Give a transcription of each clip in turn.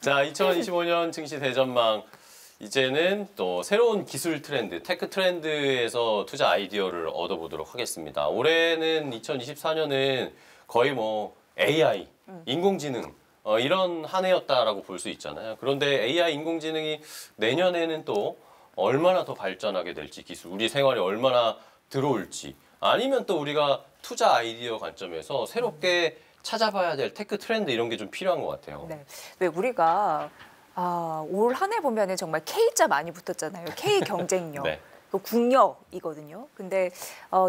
자, 2025년 증시 대전망. 이제는 또 새로운 기술 트렌드, 테크 트렌드에서 투자 아이디어를 얻어보도록 하겠습니다. 올해는 2024년은 거의 뭐 AI, 인공지능 이런 한 해였다라고 볼 수 있잖아요. 그런데 AI, 인공지능이 내년에는 또 얼마나 더 발전하게 될지, 기술, 우리 생활에 얼마나 들어올지, 아니면 또 우리가 투자 아이디어 관점에서 새롭게 찾아봐야 될 테크 트렌드 이런 게 좀 필요한 것 같아요. 네. 왜 우리가 올 한 해 보면은 정말 K자 많이 붙었잖아요. K 경쟁력. 네. 그 국력이거든요. 근데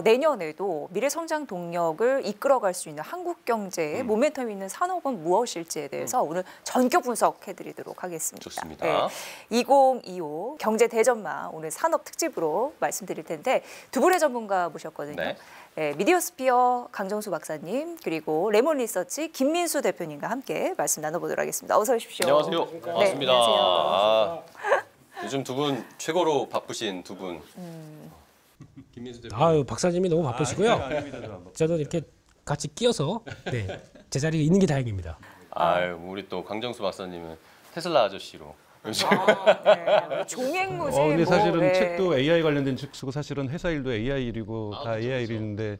내년에도 미래 성장 동력을 이끌어갈 수 있는 한국 경제의 모멘텀 있는 산업은 무엇일지에 대해서 오늘 전격 분석해드리도록 하겠습니다. 좋습니다. 네. 2025 경제 대전망 오늘 산업 특집으로 말씀드릴 텐데 두 분의 전문가 모셨거든요. 네. 네, 미디어스피어 강정수 박사님 그리고 레몬리서치 김민수 대표님과 함께 말씀 나눠보도록 하겠습니다. 어서 오십시오. 안녕하세요. 반갑습니다. 네, 안녕하세요. 요즘 두 분 최고로 바쁘신 두 분. 김민수 대표. 아유 박사님이 너무 바쁘시고요. 저도 이렇게 같이 끼어서 제 자리에 있는 게 다행입니다. 아유, 우리 또 강정수 박사님은 테슬라 아저씨로. 네. 종횡무진. 근데 사실은 네. 책도 AI 관련된 책 쓰고 사실은 회사 일도 AI 일이고 다 AI 일인데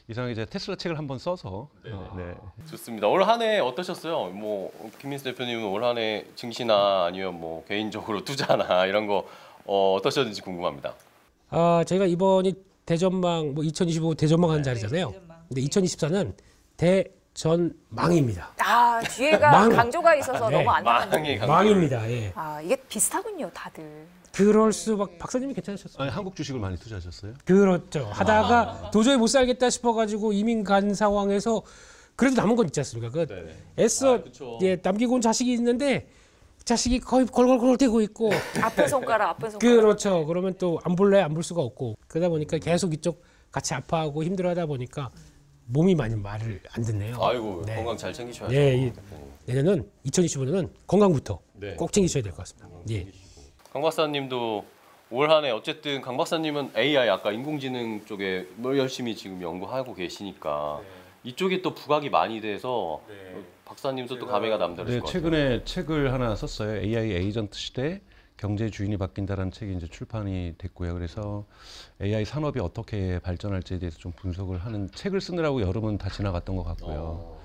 이상하게 제가 테슬라 책을 한번 써서 네. 좋습니다. 올 한 해 어떠셨어요? 뭐 김민수 대표님은 올 한 해 증시나 아니면 뭐 개인적으로 투자나 이런 거 어떠셨는지 궁금합니다. 저희가 이번이 대전망 2025 대전망 한 자리잖아요. 근데 2024는 대전망입니다. 뒤에가 망. 강조가 있어서 네. 너무 안 나가는. 망입니다. 예. 이게 비슷하군요, 다들. 그럴 수밖. 박사님이 괜찮으셨어요? 아니, 한국 주식을 많이 투자하셨어요? 그렇죠. 하다가 도저히 못 살겠다 싶어가지고 이민 간 상황에서 그래도 남은 건 있지 않습니까? 애써 남기고 온 자식이 있는데 자식이 거의 걸걸걸 대고 있고 아픈 손가락. 그렇죠. 그러면 또 안 볼래 안 볼 수가 없고 그러다 보니까 계속 이쪽 같이 아파하고 힘들어하다 보니까 몸이 많이 말을 안 듣네요. 아이고, 네. 건강 잘 챙기셔야죠. 네, 내년은 2025년은 건강부터 꼭 챙기셔야 될 것 같습니다. 예. 강 박사님도 올 한 해 어쨌든 강 박사님은 AI 아까 인공지능 쪽에 뭐 열심히 지금 연구하고 계시니까 이쪽에 또 부각이 많이 돼서 박사님도 또 감회가 남다르실 것 같아요. 최근에 책을 하나 썼어요. AI 에이전트 시대 경제 주인이 바뀐다라는 책이 이제 출판이 됐고요. 그래서 AI 산업이 어떻게 발전할지에 대해서 좀 분석을 하는 책을 쓰느라고 여름은 다 지나갔던 것 같고요.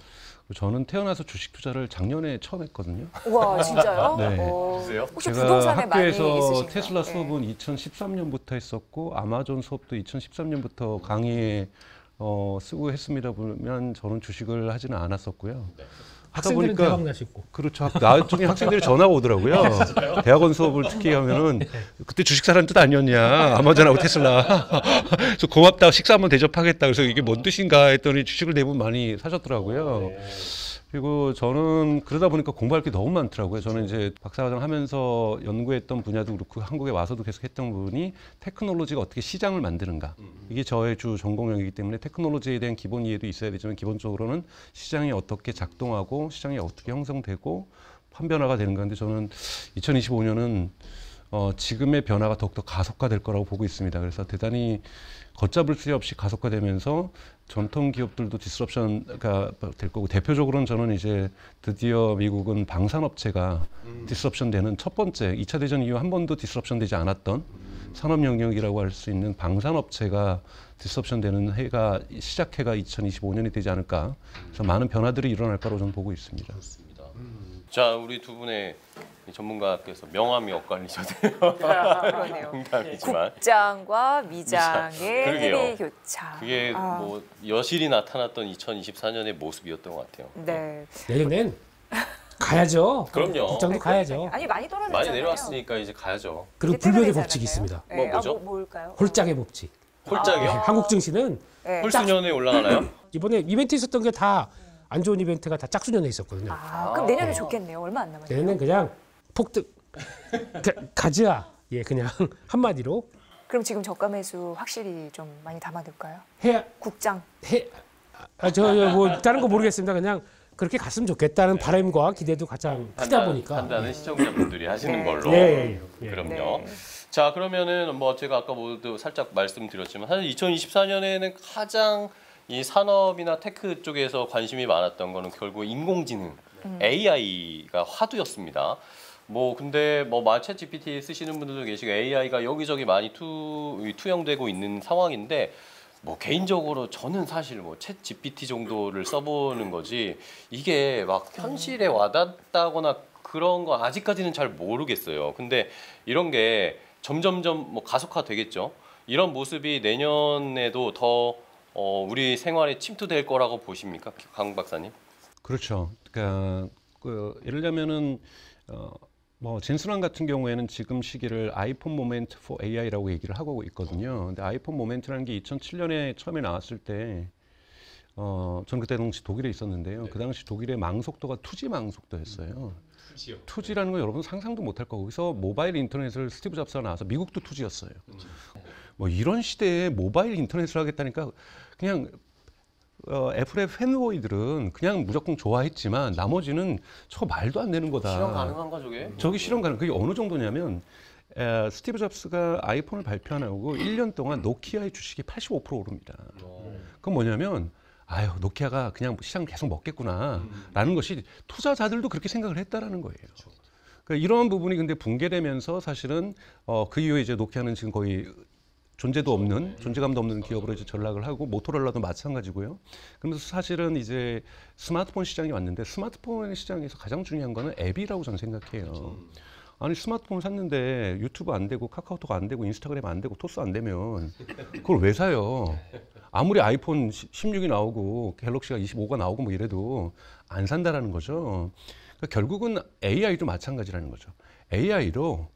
저는 태어나서 주식 투자를 작년에 처음 했거든요. 와, 진짜요? 네. 그러세요? 혹시 제가 부동산에 많이 학교에서 있으신가요? 테슬라 수업은 2013년부터 했었고 아마존 수업도 2013년부터 강의에 쓰고 했습니다. 보면 저는 주식을 하지는 않았었고요. 하다 학생들은 보니까 대박 나시고. 그렇죠. 나중에 학생들이 전화가 오더라고요. 대학원 수업을 특히 하면은 그때 주식 사는 뜻 아니었냐. 아마존하고 테슬라. 그래서 고맙다. 식사 한번 대접하겠다. 그래서 이게 뭔 뜻인가 했더니 주식을 대부분 많이 사셨더라고요. 그리고 저는 그러다 보니까 공부할 게 너무 많더라고요. 저는 이제 박사과정 하면서 연구했던 분야도 그렇고 한국에 와서도 계속 했던 부분이 테크놀로지가 어떻게 시장을 만드는가. 이게 저의 주 전공이기 때문에 테크놀로지에 대한 기본 이해도 있어야 되지만 기본적으로는 시장이 어떻게 작동하고 시장이 어떻게 형성되고 판변화가 되는 건데 저는 2025년은 지금의 변화가 더욱더 가속화될 거라고 보고 있습니다. 그래서 대단히 걷잡을 수 없이 가속화되면서 전통 기업들도 디스럽션가 될 거고 대표적으로는 저는 이제 드디어 미국은 방산업체가 디스럽션 되는 첫 번째 2차 대전 이후 한 번도 디스럽션 되지 않았던 산업 영역이라고 할 수 있는 방산업체가 디스럽션 되는 해가 시작해가 2025년이 되지 않을까. 그래서 많은 변화들이 일어날 거라고 저는 보고 있습니다. 자, 우리 두 분의 전문가께서 명함이 엇갈리셨네요. 그러네요. 농담이지만. 국장과 미장의 그러게요. 해리 교차. 그게 뭐 여실히 나타났던 2024년의 모습이었던 것 같아요. 네. 내년엔 가야죠. 그럼요. 국장도 가야죠. 아니 많이 떨어졌잖아요. 많이 내려왔으니까 이제 가야죠. 그리고 이제 불변의 퇴근되잖아요. 법칙이 있습니다. 네. 뭐죠? 뭘까요? 홀짝의 법칙. 홀짝이요? 한국 증시는 네. 홀수년에 올라가나요? 이번에 이벤트 있었던 게 다 안 좋은 이벤트가 다 짝수년에 있었거든요. 그럼 내년에 좋겠네요. 얼마 안 남았네요. 내년엔 그냥 폭등 가자. 예, 그냥 한마디로 그럼 지금 저가 매수 확실히 좀 많이 담아둘까요? 해야 국장. 뭐 다른 거 모르겠습니다. 그냥 그렇게 갔으면 좋겠다는 바람과 기대도 가장 크다 보니까. 판단은 시청자분들이 하시는 네. 걸로. 네. 그럼요. 네. 자, 그러면은 뭐 제가 아까 모두 살짝 말씀드렸지만 사실 2024년에는 가장 이 산업이나 테크 쪽에서 관심이 많았던 거는 결국 인공지능 AI가 화두였습니다. 뭐 근데 뭐 챗 GPT 쓰시는 분들도 계시고 AI가 여기저기 많이 투영되고 있는 상황인데 뭐 개인적으로 저는 사실 뭐 챗 GPT 정도를 써보는 거지 이게 막 현실에 와닿다거나 그런 거 아직까지는 잘 모르겠어요. 근데 이런 게 점점점 뭐 가속화되겠죠. 이런 모습이 내년에도 더 우리 생활에 침투될 거라고 보십니까, 강 박사님? 그렇죠. 그러니까 예를 들면은 뭐 진수랑 같은 경우에는 지금 시기를 아이폰 모멘트 for AI라고 얘기를 하고 있거든요. 근데 아이폰 모멘트라는 게 2007년에 처음에 나왔을 때 저는 그때 당시 독일에 있었는데요. 그 당시 독일의 망속도가 2G 망속도였어요. 2G라는 거 여러분 상상도 못할 거고, 거기서 모바일 인터넷을 스티브 잡스가 나와서 미국도 2G였어요. 뭐 이런 시대에 모바일 인터넷을 하겠다니까 그냥 애플의 팬보이들은 그냥 무조건 좋아했지만 나머지는 저 말도 안 되는 거다. 실현 가능한가 저게? 저기 실현 가능. 그게 어느 정도냐면 스티브 잡스가 아이폰을 발표하고 1년 동안 노키아의 주식이 85% 오릅니다. 그건 뭐냐면 아유 노키아가 그냥 시장 계속 먹겠구나라는 것이 투자자들도 그렇게 생각을 했다라는 거예요. 그러니까 이런 부분이 근데 붕괴되면서 사실은 그 이후에 이제 노키아는 지금 거의 존재도 없는, 존재감도 없는 기업으로 이제 전락을 하고, 모토로라도 마찬가지고요. 그러면서 사실은 이제 스마트폰 시장이 왔는데, 스마트폰 시장에서 가장 중요한 거는 앱이라고 저는 생각해요. 아니 스마트폰 샀는데 유튜브 안 되고 카카오톡 안 되고 인스타그램 안 되고 토스 안 되면 그걸 왜 사요? 아무리 아이폰 16이 나오고 갤럭시가 25가 나오고 뭐 이래도 안 산다라는 거죠. 그러니까 결국은 AI도 마찬가지라는 거죠. AI로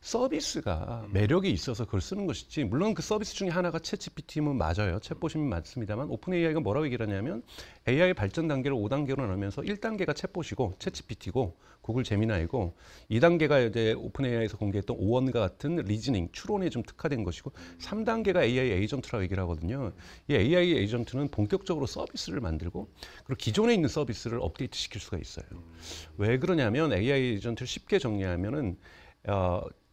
서비스가 매력이 있어서 그걸 쓰는 것이지, 물론 그 서비스 중에 하나가 챗GPT면 맞아요. 챗봇이면 맞습니다만, 오픈 AI가 뭐라고 얘기를 하냐면 AI 발전 단계를 5단계로 나누면서 1단계가 챗봇이고 챗GPT고 구글 제미나이고, 2단계가 이제 오픈 AI에서 공개했던 오원과 같은 리즈닝, 추론에 좀 특화된 것이고, 3단계가 AI 에이전트라고 얘기를 하거든요. 이 AI 에이전트는 본격적으로 서비스를 만들고 그리고 기존에 있는 서비스를 업데이트 시킬 수가 있어요. 왜 그러냐면 AI 에이전트를 쉽게 정리하면은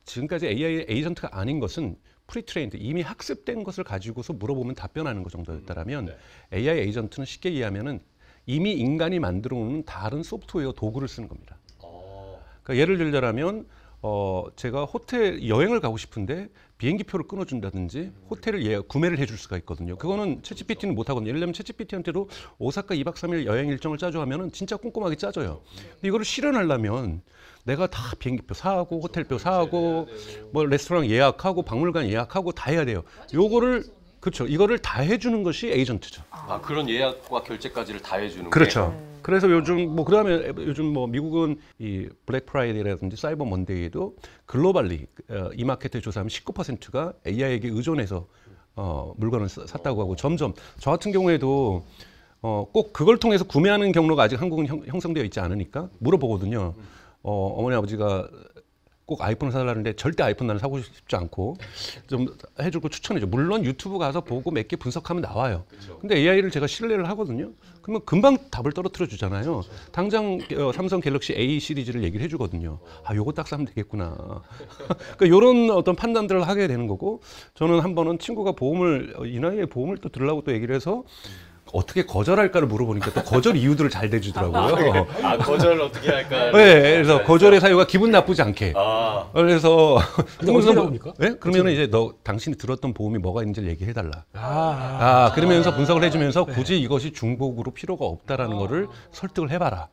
지금까지 AI 에이전트가 아닌 것은 프리트레인드, 이미 학습된 것을 가지고서 물어보면 답변하는 것 정도였다라면 AI 에이전트는 쉽게 이해하면은 이미 인간이 만들어 놓은 다른 소프트웨어 도구를 쓰는 겁니다. 그러니까 예를 들자면 제가 호텔 여행을 가고 싶은데 비행기표를 끊어준다든지 호텔을 구매를 해줄 수가 있거든요. 그거는 챗GPT는 못하거든요. 예를 들면 챗GPT한테도 오사카 2박 3일 여행 일정을 짜줘 하면은 진짜 꼼꼼하게 짜줘요. 근데 이거를 실현하려면 내가 다 비행기표 사고 호텔표 사고 뭐 레스토랑 예약하고 박물관 예약하고 다 해야 돼요. 요거를 그렇죠. 이거를 다 해주는 것이 에이전트죠. 아 그런 예약과 결제까지를 다 해주는 그렇죠. 그래서 요즘 뭐 그다음에 요즘 뭐 미국은 이 블랙 프라이데이라든지 사이버 먼데이도 글로벌리 이마켓에 조사하면 19%가 AI에게 의존해서 물건을 샀다고 하고, 점점 저 같은 경우에도 꼭 그걸 통해서 구매하는 경로가 아직 한국은 형성되어 있지 않으니까 물어보거든요. 어머니 아버지가 꼭 아이폰을 사달라는데 절대 아이폰 나는 사고 싶지 않고 좀 해주고 추천해줘. 물론 유튜브 가서 보고 몇 개 분석하면 나와요. 근데 AI를 제가 신뢰를 하거든요. 그러면 금방 답을 떨어뜨려 주잖아요. 당장 삼성 갤럭시 A 시리즈를 얘기를 해주거든요. 아, 요거 딱 사면 되겠구나. 그러니까 이런 어떤 판단들을 하게 되는 거고, 저는 한 번은 친구가 이 나이에 보험을 또 들으려고 또 얘기를 해서 어떻게 거절할까를 물어보니까 또 거절 이유들을 잘 대주더라고요. 아 거절을 어떻게 할까? 네, 그래서 거절의 사유가 기분 나쁘지 않게. 그래서 어떻게 나옵니까? 네? 그러면은 이제 당신이 들었던 보험이 뭐가 있는지를 얘기해달라. 그러면서 분석을 해주면서 굳이 이것이 중복으로 필요가 없다라는 거를 설득을 해봐라.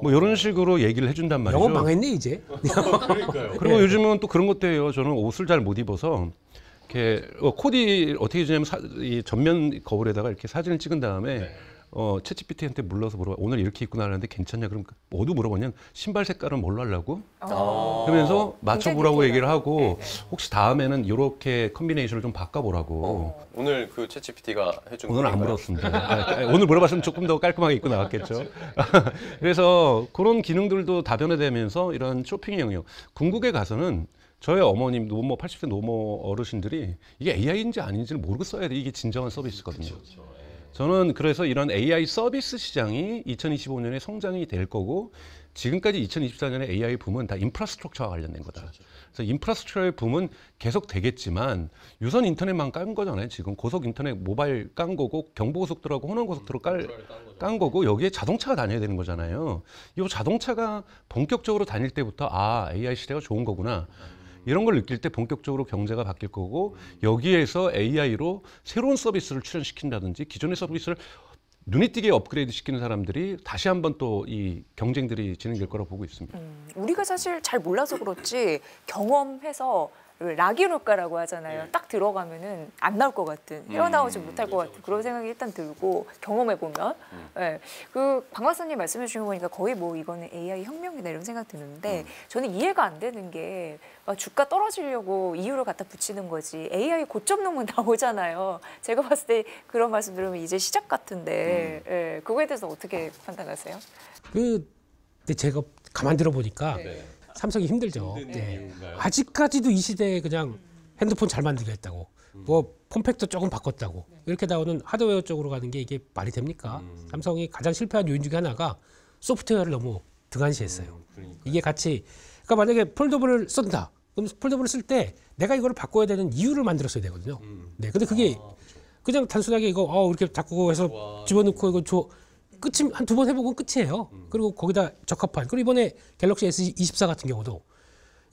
뭐 이런 식으로 얘기를 해준단 말이죠. 영업 망했네 이제. 그러니까요. 그리고 요즘은 또 그런 것도 해요. 저는 옷을 잘 못 입어서 이렇게 코디 어떻게 주냐면 이 전면 거울에다가 이렇게 사진을 찍은 다음에 챗GPT한테 물러서 물어봐. 오늘 이렇게 입고 나가는데 괜찮냐? 그럼 모두 물어보면 신발 색깔은 뭘로 하려고? 그러면서 맞춰보라고 얘기를 하고, 혹시 다음에는 이렇게 컨비네이션을 좀 바꿔보라고. 오늘 그 챗GPT가 해준 오늘은 안 건가요? 물었습니다. 오늘 물어봤으면 조금 더 깔끔하게 입고 나왔겠죠. 그래서 그런 기능들도 다변화되면서 이런 쇼핑의 영역. 궁극에 가서는 저희 어머님, 노모 80세 노모 어르신들이 이게 AI인지 아닌지를 모르고 써야 돼. 이게 진정한 서비스거든요. 저는 그래서 이런 AI 서비스 시장이 2025년에 성장이 될 거고, 지금까지 2024년에 AI 붐은 다 인프라스트럭처와 관련된 거다. 그래서 인프라스트럭처의 붐은 계속 되겠지만 유선 인터넷만 깐 거잖아요. 지금 고속 인터넷 모바일 깐 거고 경부고속도로하고 호남고속도로 깐 거고 여기에 자동차가 다녀야 되는 거잖아요. 이 자동차가 본격적으로 다닐 때부터 AI 시대가 좋은 거구나. 이런 걸 느낄 때 본격적으로 경제가 바뀔 거고 여기에서 AI로 새로운 서비스를 출현시킨다든지 기존의 서비스를 눈에 띄게 업그레이드 시키는 사람들이 다시 한번 또 이 경쟁들이 진행될 거라고 보고 있습니다. 우리가 사실 잘 몰라서 그렇지 경험해서 락이 올까라고 하잖아요. 딱 들어가면은 안 나올 것 같은, 헤어나오지 못할 것 같은 그런 생각이 일단 들고 경험해 보면, 그 박 박사님 말씀해 주신 거 보니까 거의 뭐 이거는 AI 혁명이다 이런 생각 드는데 저는 이해가 안 되는 게 주가 떨어지려고 이유를 갖다 붙이는 거지 AI 고점 넘으면 나오잖아요. 제가 봤을 때 그런 말씀 들으면 이제 시작 같은데 그거에 대해서 어떻게 판단하세요? 근데 제가 가만 들어보니까. 삼성이 힘들죠. 아직까지도 이 시대에 그냥 핸드폰 잘 만들겠다고, 뭐 폼팩터 조금 바꿨다고 이렇게 나오는 하드웨어 쪽으로 가는 게 이게 말이 됩니까? 삼성이 가장 실패한 요인 중에 하나가 소프트웨어를 너무 등한시했어요. 이게 같이, 그러니까 만약에 폴더블을 쓴다. 그럼 폴더블을 쓸 때 내가 이걸 바꿔야 되는 이유를 만들었어야 되거든요. 네, 근데 그게 그냥 단순하게 이거 이렇게 바꾸고 해서 집어넣고 이거 끝이 한 2번 해보고 끝이에요. 그리고 거기다 적합한. 그리고 이번에 갤럭시 S24 같은 경우도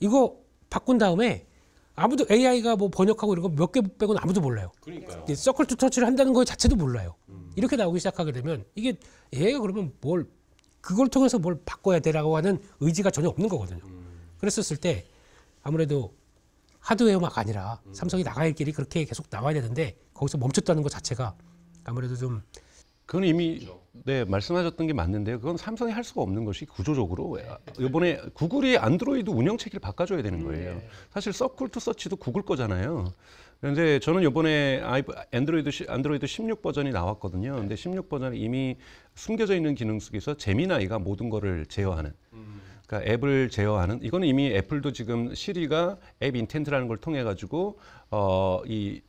이거 바꾼 다음에 아무도 AI가 뭐 번역하고 이런 거 몇 개 빼고는 아무도 몰라요. 그러니까요. 서클 투 터치를 한다는 거 자체도 몰라요. 이렇게 나오기 시작하게 되면 이게 AI가 그러면 그걸 통해서 뭘 바꿔야 되라고 하는 의지가 전혀 없는 거거든요. 그랬었을 때 아무래도 하드웨어가 아니라 삼성이 나갈 길이 그렇게 계속 나와야 되는데 거기서 멈췄다는 것 자체가 아무래도 좀 그건 이미 말씀하셨던 게 맞는데요. 그건 삼성이 할 수가 없는 것이 구조적으로 이번에 구글이 안드로이드 운영체계를 바꿔줘야 되는 거예요. 사실 서클 투 서치도 구글 거잖아요. 그런데 저는 이번에 안드로이드 16 버전이 나왔거든요. 근데 16 버전에 이미 숨겨져 있는 기능 속에서 제미나이가 모든 거를 제어하는, 그러니까 앱을 제어하는, 이거는 이미 애플도 지금 시리가 앱 인텐트라는 걸 통해 가지고 이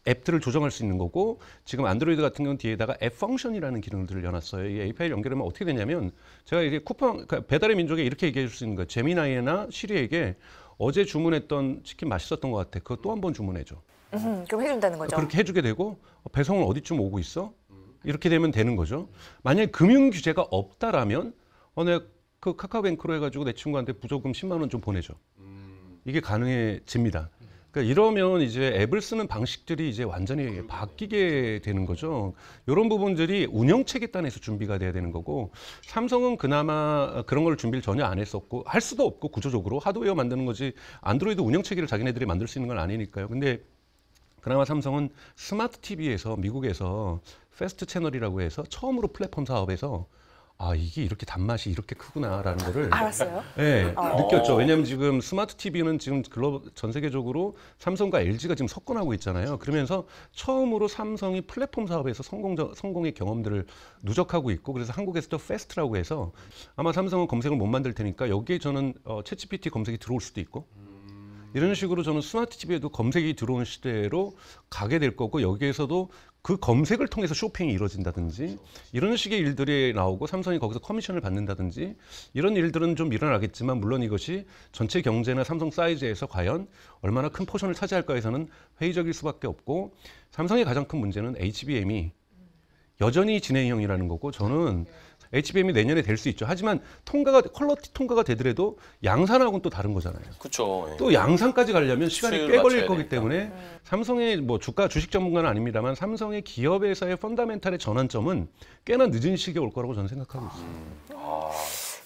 앱들을 조정할 수 있는 거고, 지금 안드로이드 같은 경우는 뒤에다가 앱 펑션이라는 기능을 열어놨어요. 이 API를 연결하면 어떻게 되냐면, 제가 이게 그러니까 배달의 민족에 이렇게 얘기해 줄 수 있는 거예요. 제미나이나 시리에게 어제 주문했던 치킨 맛있었던 것 같아. 그거 또 한 번 주문해줘. 그럼 해준다는 거죠. 그렇게 해주게 되고, 배송은 어디쯤 오고 있어? 이렇게 되면 되는 거죠. 만약에 금융 규제가 없다라면, 내가 그 카카오뱅크로 해가지고 내 친구한테 부조금 10만 원 좀 보내줘. 이게 가능해집니다. 그러니까 이러면 이제 앱을 쓰는 방식들이 이제 완전히 바뀌게 되는 거죠. 이런 부분들이 운영체계 단에서 준비가 돼야 되는 거고, 삼성은 그나마 그런 걸 준비를 전혀 안 했었고, 할 수도 없고, 구조적으로 하드웨어 만드는 거지 안드로이드 운영체계를 자기네들이 만들 수 있는 건 아니니까요. 근데 그나마 삼성은 스마트 TV에서 미국에서 패스트 채널이라고 해서 처음으로 플랫폼 사업에서 이게 이렇게 단맛이 이렇게 크구나라는 거를 알았어요? 네, 느꼈죠. 왜냐하면 지금 스마트 TV는 지금 전 세계적으로 삼성과 LG가 지금 석권하고 있잖아요. 그러면서 처음으로 삼성이 플랫폼 사업에서 성공의 경험들을 누적하고 있고, 그래서 한국에서도 패스트라고 해서 아마 삼성은 검색을 못 만들 테니까 여기에 저는 챗GPT 검색이 들어올 수도 있고, 이런 식으로 저는 스마트 TV에도 검색이 들어오는 시대로 가게 될 거고, 여기에서도 그 검색을 통해서 쇼핑이 이루어진다든지 이런 식의 일들이 나오고 삼성이 거기서 커미션을 받는다든지 이런 일들은 좀 일어나겠지만, 물론 이것이 전체 경제나 삼성 사이즈에서 과연 얼마나 큰 포션을 차지할까에서는 회의적일 수밖에 없고, 삼성의 가장 큰 문제는 HBM이 여전히 진행형이라는 거고, 저는 HBM이 내년에 될 수 있죠. 하지만 퀄러티 통과가 되더라도 양산하고는 또 다른 거잖아요. 그렇죠. 또 양산까지 가려면 시간이 수요를 꽤 걸릴 맞춰야 거기 되니까. 때문에 삼성의 뭐 주식 전문가는 아닙니다만 삼성의 기업에서의 펀다멘탈의 전환점은 꽤나 늦은 시기에 올 거라고 저는 생각하고 있습니다.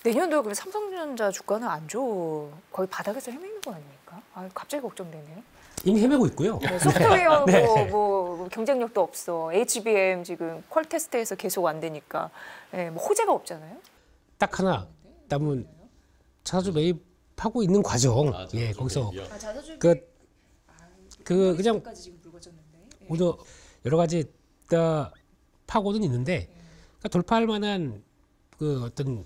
내년도 그럼 삼성전자 주가는 안 좋아. 거의 바닥에서 헤매는 거 아닙니까? 갑자기 걱정되네요. 이미 헤매고 있고요. 소프트웨어 뭐 경쟁력도 없어. HBM 지금 퀄 테스트에서 계속 안 되니까 뭐 호재가 없잖아요. 딱 하나 남은 자사주 매입하고 있는 과정. 거기서 그냥 오늘 여러 가지 파고는 있는데, 그러니까 돌파할 만한 그 어떤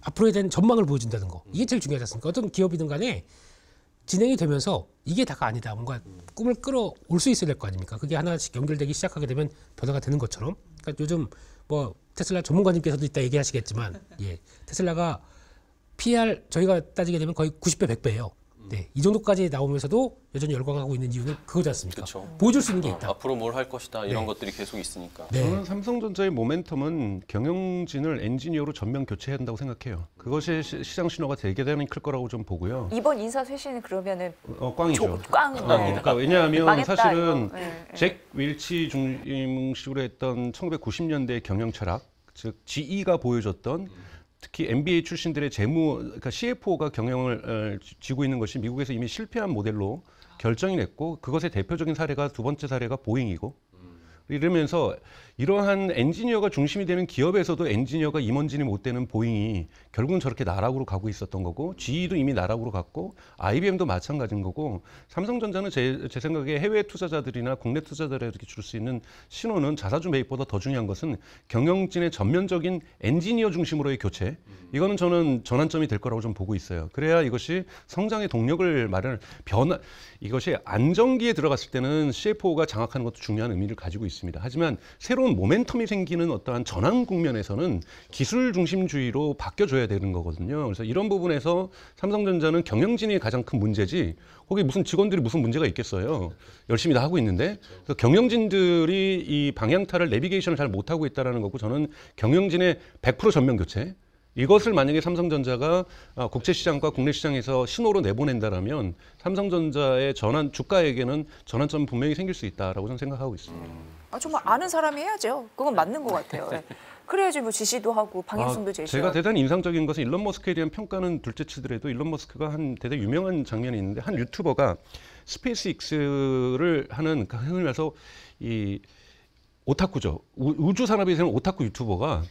앞으로에 대한 전망을 보여준다는 거, 이게 제일 중요하지 않습니까? 어떤 기업이든 간에 진행이 되면서 이게 다가 아니다, 뭔가 꿈을 끌어올 수 있어야 될 거 아닙니까? 그게 하나씩 연결되기 시작하게 되면 변화가 되는 것처럼, 그러니까 요즘 뭐 테슬라 전문가님께서도 이따 얘기하시겠지만 예, 테슬라가 PR 저희가 따지게 되면 거의 90배, 100배예요. 네, 이 정도까지 나오면서도 여전히 열광하고 있는 이유는 그거지 않습니까? 그쵸. 보여줄 수 있는 게 있다. 앞으로 뭘 할 것이다 이런 것들이 계속 있으니까. 네. 저는 삼성전자의 모멘텀은 경영진을 엔지니어로 전면 교체해야 한다고 생각해요. 그것이 시장 신호가 대단히 클 거라고 좀 보고요. 이번 인사 쇄신은 그러면은 꽝이죠. 꽝. 그러니까 왜냐하면 망했다, 사실은 이거. 네, 네. 잭 윌치 중심으로 했던 1990년대 경영 철학, 즉 GE가 보여줬던 특히 MBA 출신들의 재무, 그러니까 CFO가 경영을 쥐고 있는 것이 미국에서 이미 실패한 모델로 결정이 냈고 그것의 대표적인 사례가 두 번째 사례가 보잉이고 이러면서 이러한 엔지니어가 중심이 되는 기업에서도 엔지니어가 임원진이 못 되는 보잉이 결국은 저렇게 나락으로 가고 있었던 거고 GE도 이미 나락으로 갔고 IBM도 마찬가지인 거고 삼성전자는 제 생각에 해외 투자자들이나 국내 투자자들에게 줄 수 있는 신호는 자사주 매입보다 더 중요한 것은 경영진의 전면적인 엔지니어 중심으로의 교체 이거는 저는 전환점이 될 거라고 좀 보고 있어요. 그래야 이것이 성장의 동력을 이것이 안정기에 들어갔을 때는 CFO가 장악하는 것도 중요한 의미를 가지고 있습니다. 하지만 새로운 모멘텀이 생기는 어떠한 전환 국면에서는 기술 중심주의로 바뀌어줘야 되는 거거든요. 그래서 이런 부분에서 삼성전자는 경영진이 가장 큰 문제지 거기 무슨 직원들이 무슨 문제가 있겠어요. 열심히 다 하고 있는데 그래서 경영진들이 이 방향타를 내비게이션을 잘 못하고 있다는 거고 저는 경영진의 100% 전면 교체 이것을 만약에 삼성전자가 국제시장과 국내 시장에서 신호로 내보낸다라면 삼성전자의 주가에게는 전환점 분명히 생길 수 있다라고 저는 생각하고 있습니다. 정말 아는 사람이 해야죠. 그건 맞는 것 같아요. 네. 그래야지 뭐 지시도 하고 방향성도 제시하고. 제가 대단히 인상적인 것은 일론 머스크에 대한 평가는 둘째 치더라도 일론 머스크가 한 대단히 유명한 장면이 있는데 한 유튜버가 스페이스X를 하는 흔히 말해서 이 오타쿠죠. 우주 산업에서는 오타쿠 유튜버가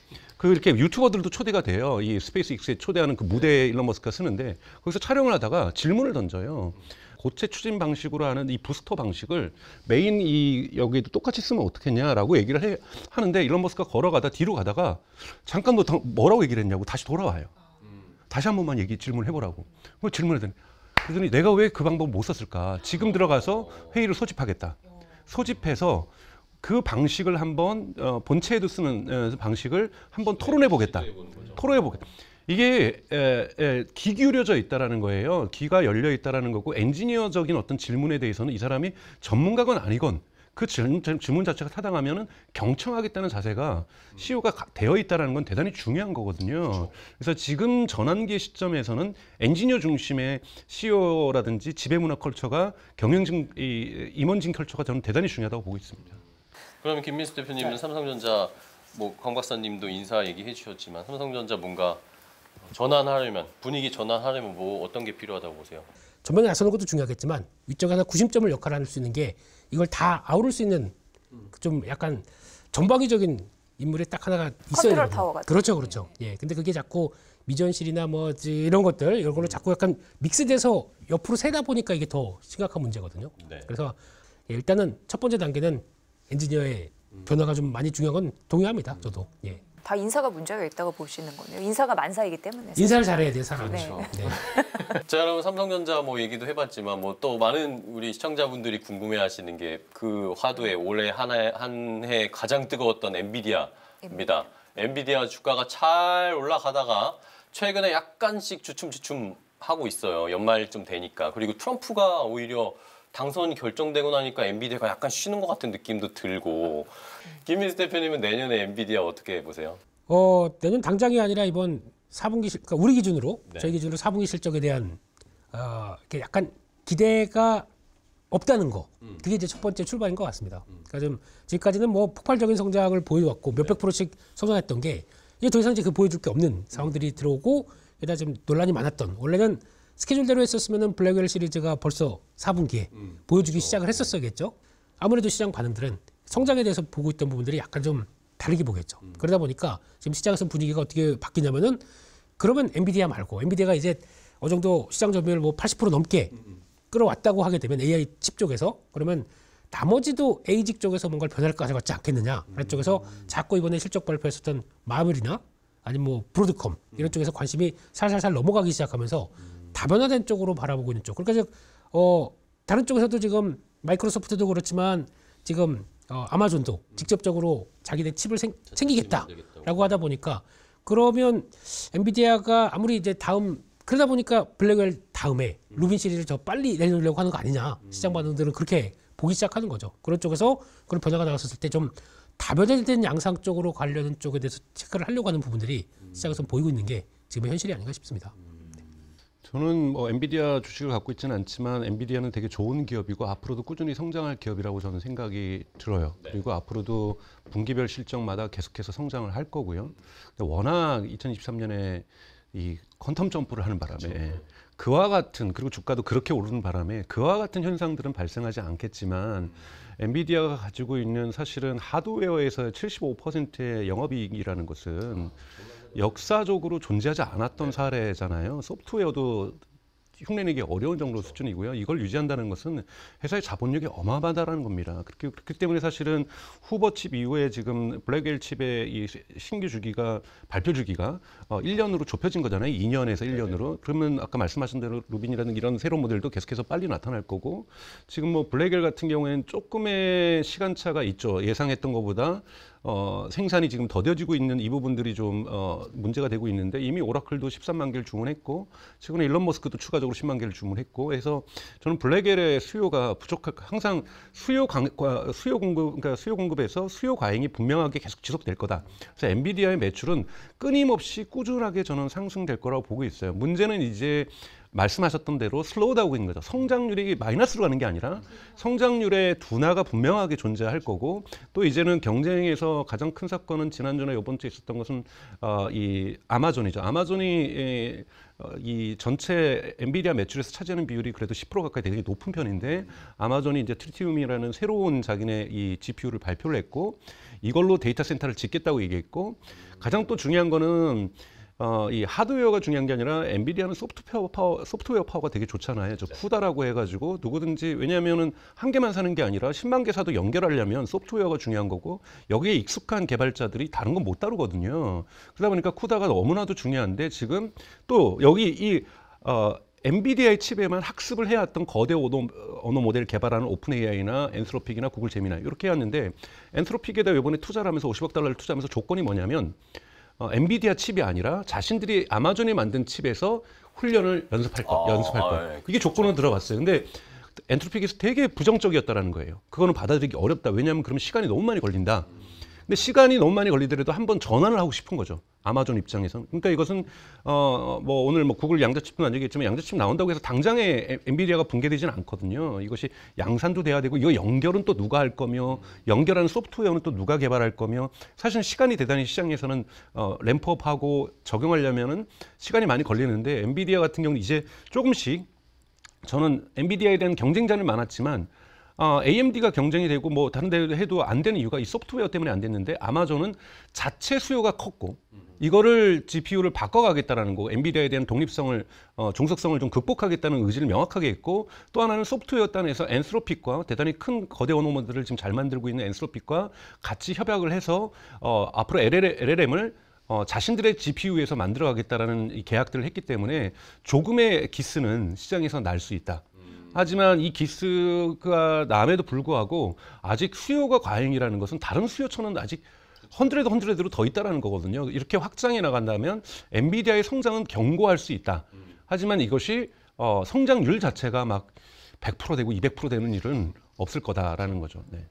이렇게 유튜버들도 초대가 돼요. 이 스페이스X에 초대하는 그 무대에 일론 머스크가 쓰는데 거기서 촬영을 하다가 질문을 던져요. 고체 추진 방식으로 하는 이 부스터 방식을 메인 여기도 똑같이 쓰면 어떻겠냐라고 얘기를 하는데 일론 머스크가 걸어가다 뒤로 가다가 잠깐 너 뭐라고 얘기를 했냐고 다시 돌아와요. 다시 한 번만 질문을 해보라고. 그랬더니 내가 왜 그 방법을 못 썼을까? 지금 들어가서 회의를 소집하겠다. 소집해서 그 방식을 한번 본체에도 쓰는 방식을 한번 토론해 보겠다. 이게 귀 기울여져 있다라는 거예요. 귀가 열려 있다라는 거고 엔지니어적인 어떤 질문에 대해서는 이 사람이 전문가건 아니건 그 질문 자체가 타당하면은 경청하겠다는 자세가 CEO가 되어 있다라는 건 대단히 중요한 거거든요. 그래서 지금 전환기 시점에서는 엔지니어 중심의 CEO라든지 지배문화 컬처가 경영진 임원진 컬처가 저는 대단히 중요하다고 보고 있습니다. 그러면 김민수 대표님은 삼성전자 강 박사님도 인사 얘기해 주셨지만 삼성전자 뭔가 전환하려면 분위기 전환하려면 어떤 게 필요하다고 보세요? 전면에 나서는 것도 중요하겠지만 위쪽에 하나 구심점을 역할할 수 있는 게 이걸 다 아우를 수 있는 좀 약간 전방위적인 인물이 딱 하나가 있어야 돼요. 타워 같은. 그렇죠. 예. 근데 그게 자꾸 미전실이나 이런 걸로 자꾸 약간 믹스돼서 옆으로 새다 보니까 이게 더 심각한 문제거든요. 네. 그래서 일단은 첫 번째 단계는 엔지니어의 변화가 좀 많이 중요한 건 동의합니다. 저도. 예. 다 인사가 문제가 있다고 보시는 거네요. 인사가 만사이기 때문에. 인사를 잘해야 돼요, 사람은. 네. 네. 자, 여러분 삼성전자 얘기도 해봤지만 또 많은 우리 시청자분들이 궁금해하시는 게 그 화두에 올해 한 해 가장 뜨거웠던 엔비디아입니다. 엔비디아 주가가 잘 올라가다가 최근에 약간씩 주춤주춤 하고 있어요. 연말쯤 되니까. 그리고 트럼프가 오히려 당선이 결정되고 나니까 엔비디아가 약간 쉬는 것 같은 느낌도 들고. 김민수 대표님은 내년에 엔비디아 어떻게 보세요? 내년 당장이 아니라 이번 4분기 그러니까 우리 기준으로 네. 저희 기준으로 4분기 실적에 대한 이렇게 약간 기대가 없다는 거. 그게 이제 첫 번째 출발인 것 같습니다. 그러니까 좀 지금까지는 폭발적인 성장을 보여왔고 몇백 프로씩 성장했던 게 이제 더 이상 이제 보여줄 게 없는 상황들이 들어오고 게다가 좀 논란이 많았던 원래는 스케줄대로 했었으면은 블랙웰 시리즈가 벌써 4분기에 보여주기 시작을 했었어야겠죠. 아무래도 시장 반응들은 성장에 대해서 보고 있던 부분들이 약간 좀 다르게 보겠죠. 그러다 보니까 지금 시장에서 분위기가 어떻게 바뀌냐면은 그러면 엔비디아 말고 엔비디아가 이제 어느 정도 시장 점유율 80% 넘게 끌어왔다고 하게 되면 AI 칩 쪽에서 그러면 나머지도 ASIC 쪽에서 뭔가를 변화를 가져갔지 않겠느냐. 하는 쪽에서 자꾸 이번에 실적 발표했었던 마블이나 아니면 브로드컴 이런 쪽에서 관심이 살살살 넘어가기 시작하면서 다변화된 쪽으로 바라보고 있는 쪽. 그러니까 다른 쪽에서도 지금 마이크로소프트도 그렇지만 지금 아마존도 직접적으로 자기네 칩을 챙기겠다라고 하다 보니까 그러면 엔비디아가 아무리 이제 그러다 보니까 블랙웰 다음에 루빈 시리즈를 더 빨리 내놓으려고 하는 거 아니냐. 시장 반응들은 그렇게 보기 시작하는 거죠. 그런 쪽에서 그런 변화가 나왔을 때 좀 다변화된 양상 쪽으로 관련 쪽에 대해서 체크를 하려고 하는 부분들이 시장에서 보이고 있는 게 지금의 현실이 아닌가 싶습니다. 저는 뭐 엔비디아 주식을 갖고 있지는 않지만 엔비디아는 되게 좋은 기업이고 앞으로도 꾸준히 성장할 기업이라고 저는 생각이 들어요. 그리고 앞으로도 분기별 실적마다 계속해서 성장을 할 거고요. 근데 워낙 2023년에 이 퀀텀 점프를 하는 바람에 그와 같은, 그리고 주가도 그렇게 오르는 바람에 그와 같은 현상들은 발생하지 않겠지만 엔비디아가 가지고 있는 사실은 하드웨어에서 75%의 영업이익이라는 것은 역사적으로 존재하지 않았던 사례잖아요. 소프트웨어도 흉내내기 어려운 정도 수준이고요. 이걸 유지한다는 것은 회사의 자본력이 어마어마하다는 겁니다. 그렇기 때문에 사실은 후버 칩 이후에 지금 블랙웰 칩의 이 신규 주기가 발표 주기가 1년으로 좁혀진 거잖아요. 2년에서 1년으로. 그러면 아까 말씀하신 대로 루빈이라는 이런 새로운 모델도 계속해서 빨리 나타날 거고, 지금 뭐 블랙웰 같은 경우에는 조금의 시간차가 있죠. 예상했던 것보다 생산이 지금 더뎌지고 있는 이 부분들이 좀 문제가 되고 있는데, 이미 오라클도 13만 개를 주문했고 최근에 일론 머스크도 추가적으로 10만 개를 주문했고, 그래서 저는 블랙웰의 수요가 항상 수요 공급에서 수요 과잉이 분명하게 계속 지속될 거다. 그래서 엔비디아의 매출은 끊임없이 꾸준하게 저는 상승될 거라고 보고 있어요. 문제는 이제 말씀하셨던 대로 슬로우다운인 거죠. 성장률이 마이너스로 가는 게 아니라 성장률의 둔화가 분명하게 존재할 거고, 또 이제는 경쟁에서 가장 큰 사건은 지난주나 이번 주에 있었던 것은 이 아마존이죠. 아마존이 이 전체 엔비디아 매출에서 차지하는 비율이 그래도 10% 가까이 되게 높은 편인데, 아마존이 이제 트리티움이라는 새로운 자기네 이 GPU를 발표를 했고 이걸로 데이터 센터를 짓겠다고 얘기했고, 가장 또 중요한 거는 이 하드웨어가 중요한 게 아니라 엔비디아는 소프트웨어 파워가 되게 좋잖아요. 저 쿠다라고 해가지고 누구든지, 왜냐하면은 한 개만 사는 게 아니라 10만 개 사도 연결하려면 소프트웨어가 중요한 거고, 여기에 익숙한 개발자들이 다른 건 못 다루거든요. 그러다 보니까 쿠다가 너무나도 중요한데, 지금 또 여기 이 엔비디아의 칩에만 학습을 해왔던 거대 언어 모델을 개발하는 오픈 AI나 엔스로픽이나 구글 제미나이 이렇게 해왔는데, 엔스로픽에다 이번에 투자를 하면서 $50억 투자하면서 조건이 뭐냐면 엔비디아 칩이 아니라 자신들이 아마존이 만든 칩에서 훈련을 연습할 거야. 네. 이게 조건으로 들어갔어요. 근데 엔트로픽에서 되게 부정적이었다라는 거예요. 그거는 받아들이기 어렵다. 왜냐하면 그러면 시간이 너무 많이 걸린다. 근데 시간이 너무 많이 걸리더라도 한번 전환을 하고 싶은 거죠. 아마존 입장에서는. 그러니까 이것은 뭐 오늘 뭐 구글 양자칩도 안 얘기했지만 양자칩 나온다고 해서 당장에 엔비디아가 붕괴되지는 않거든요. 이것이 양산도 돼야 되고, 이거 연결은 또 누가 할 거며, 연결하는 소프트웨어는 또 누가 개발할 거며, 사실은 시간이 대단히 시장에서는 램프업하고 적용하려면은 시간이 많이 걸리는데, 엔비디아 같은 경우는 이제 조금씩, 저는 엔비디아에 대한 경쟁자는 많았지만 AMD가 경쟁이 되고 뭐 다른 데 해도 안 되는 이유가 이 소프트웨어 때문에 안 됐는데, 아마존은 자체 수요가 컸고 이거를 GPU를 바꿔가겠다라는 거, 엔비디아에 대한 독립성을 종속성을 좀 극복하겠다는 의지를 명확하게 했고, 또 하나는 소프트웨어 단에서 엔스로픽과 대단히 큰 거대 언어 모델을 지금 잘 만들고 있는 엔스로픽과 같이 협약을 해서 앞으로 LLM을 자신들의 GPU에서 만들어가겠다라는 이 계약들을 했기 때문에 조금의 기스는 시장에서 날 수 있다. 하지만 이 기스가 남에도 불구하고 아직 수요가 과잉이라는 것은 다른 수요처는 아직 헌드레드로 더 있다라는 거거든요. 이렇게 확장해 나간다면 엔비디아의 성장은 견고할 수 있다. 하지만 이것이 성장률 자체가 막 100% 되고 200% 되는 일은 없을 거다라는 거죠. 네.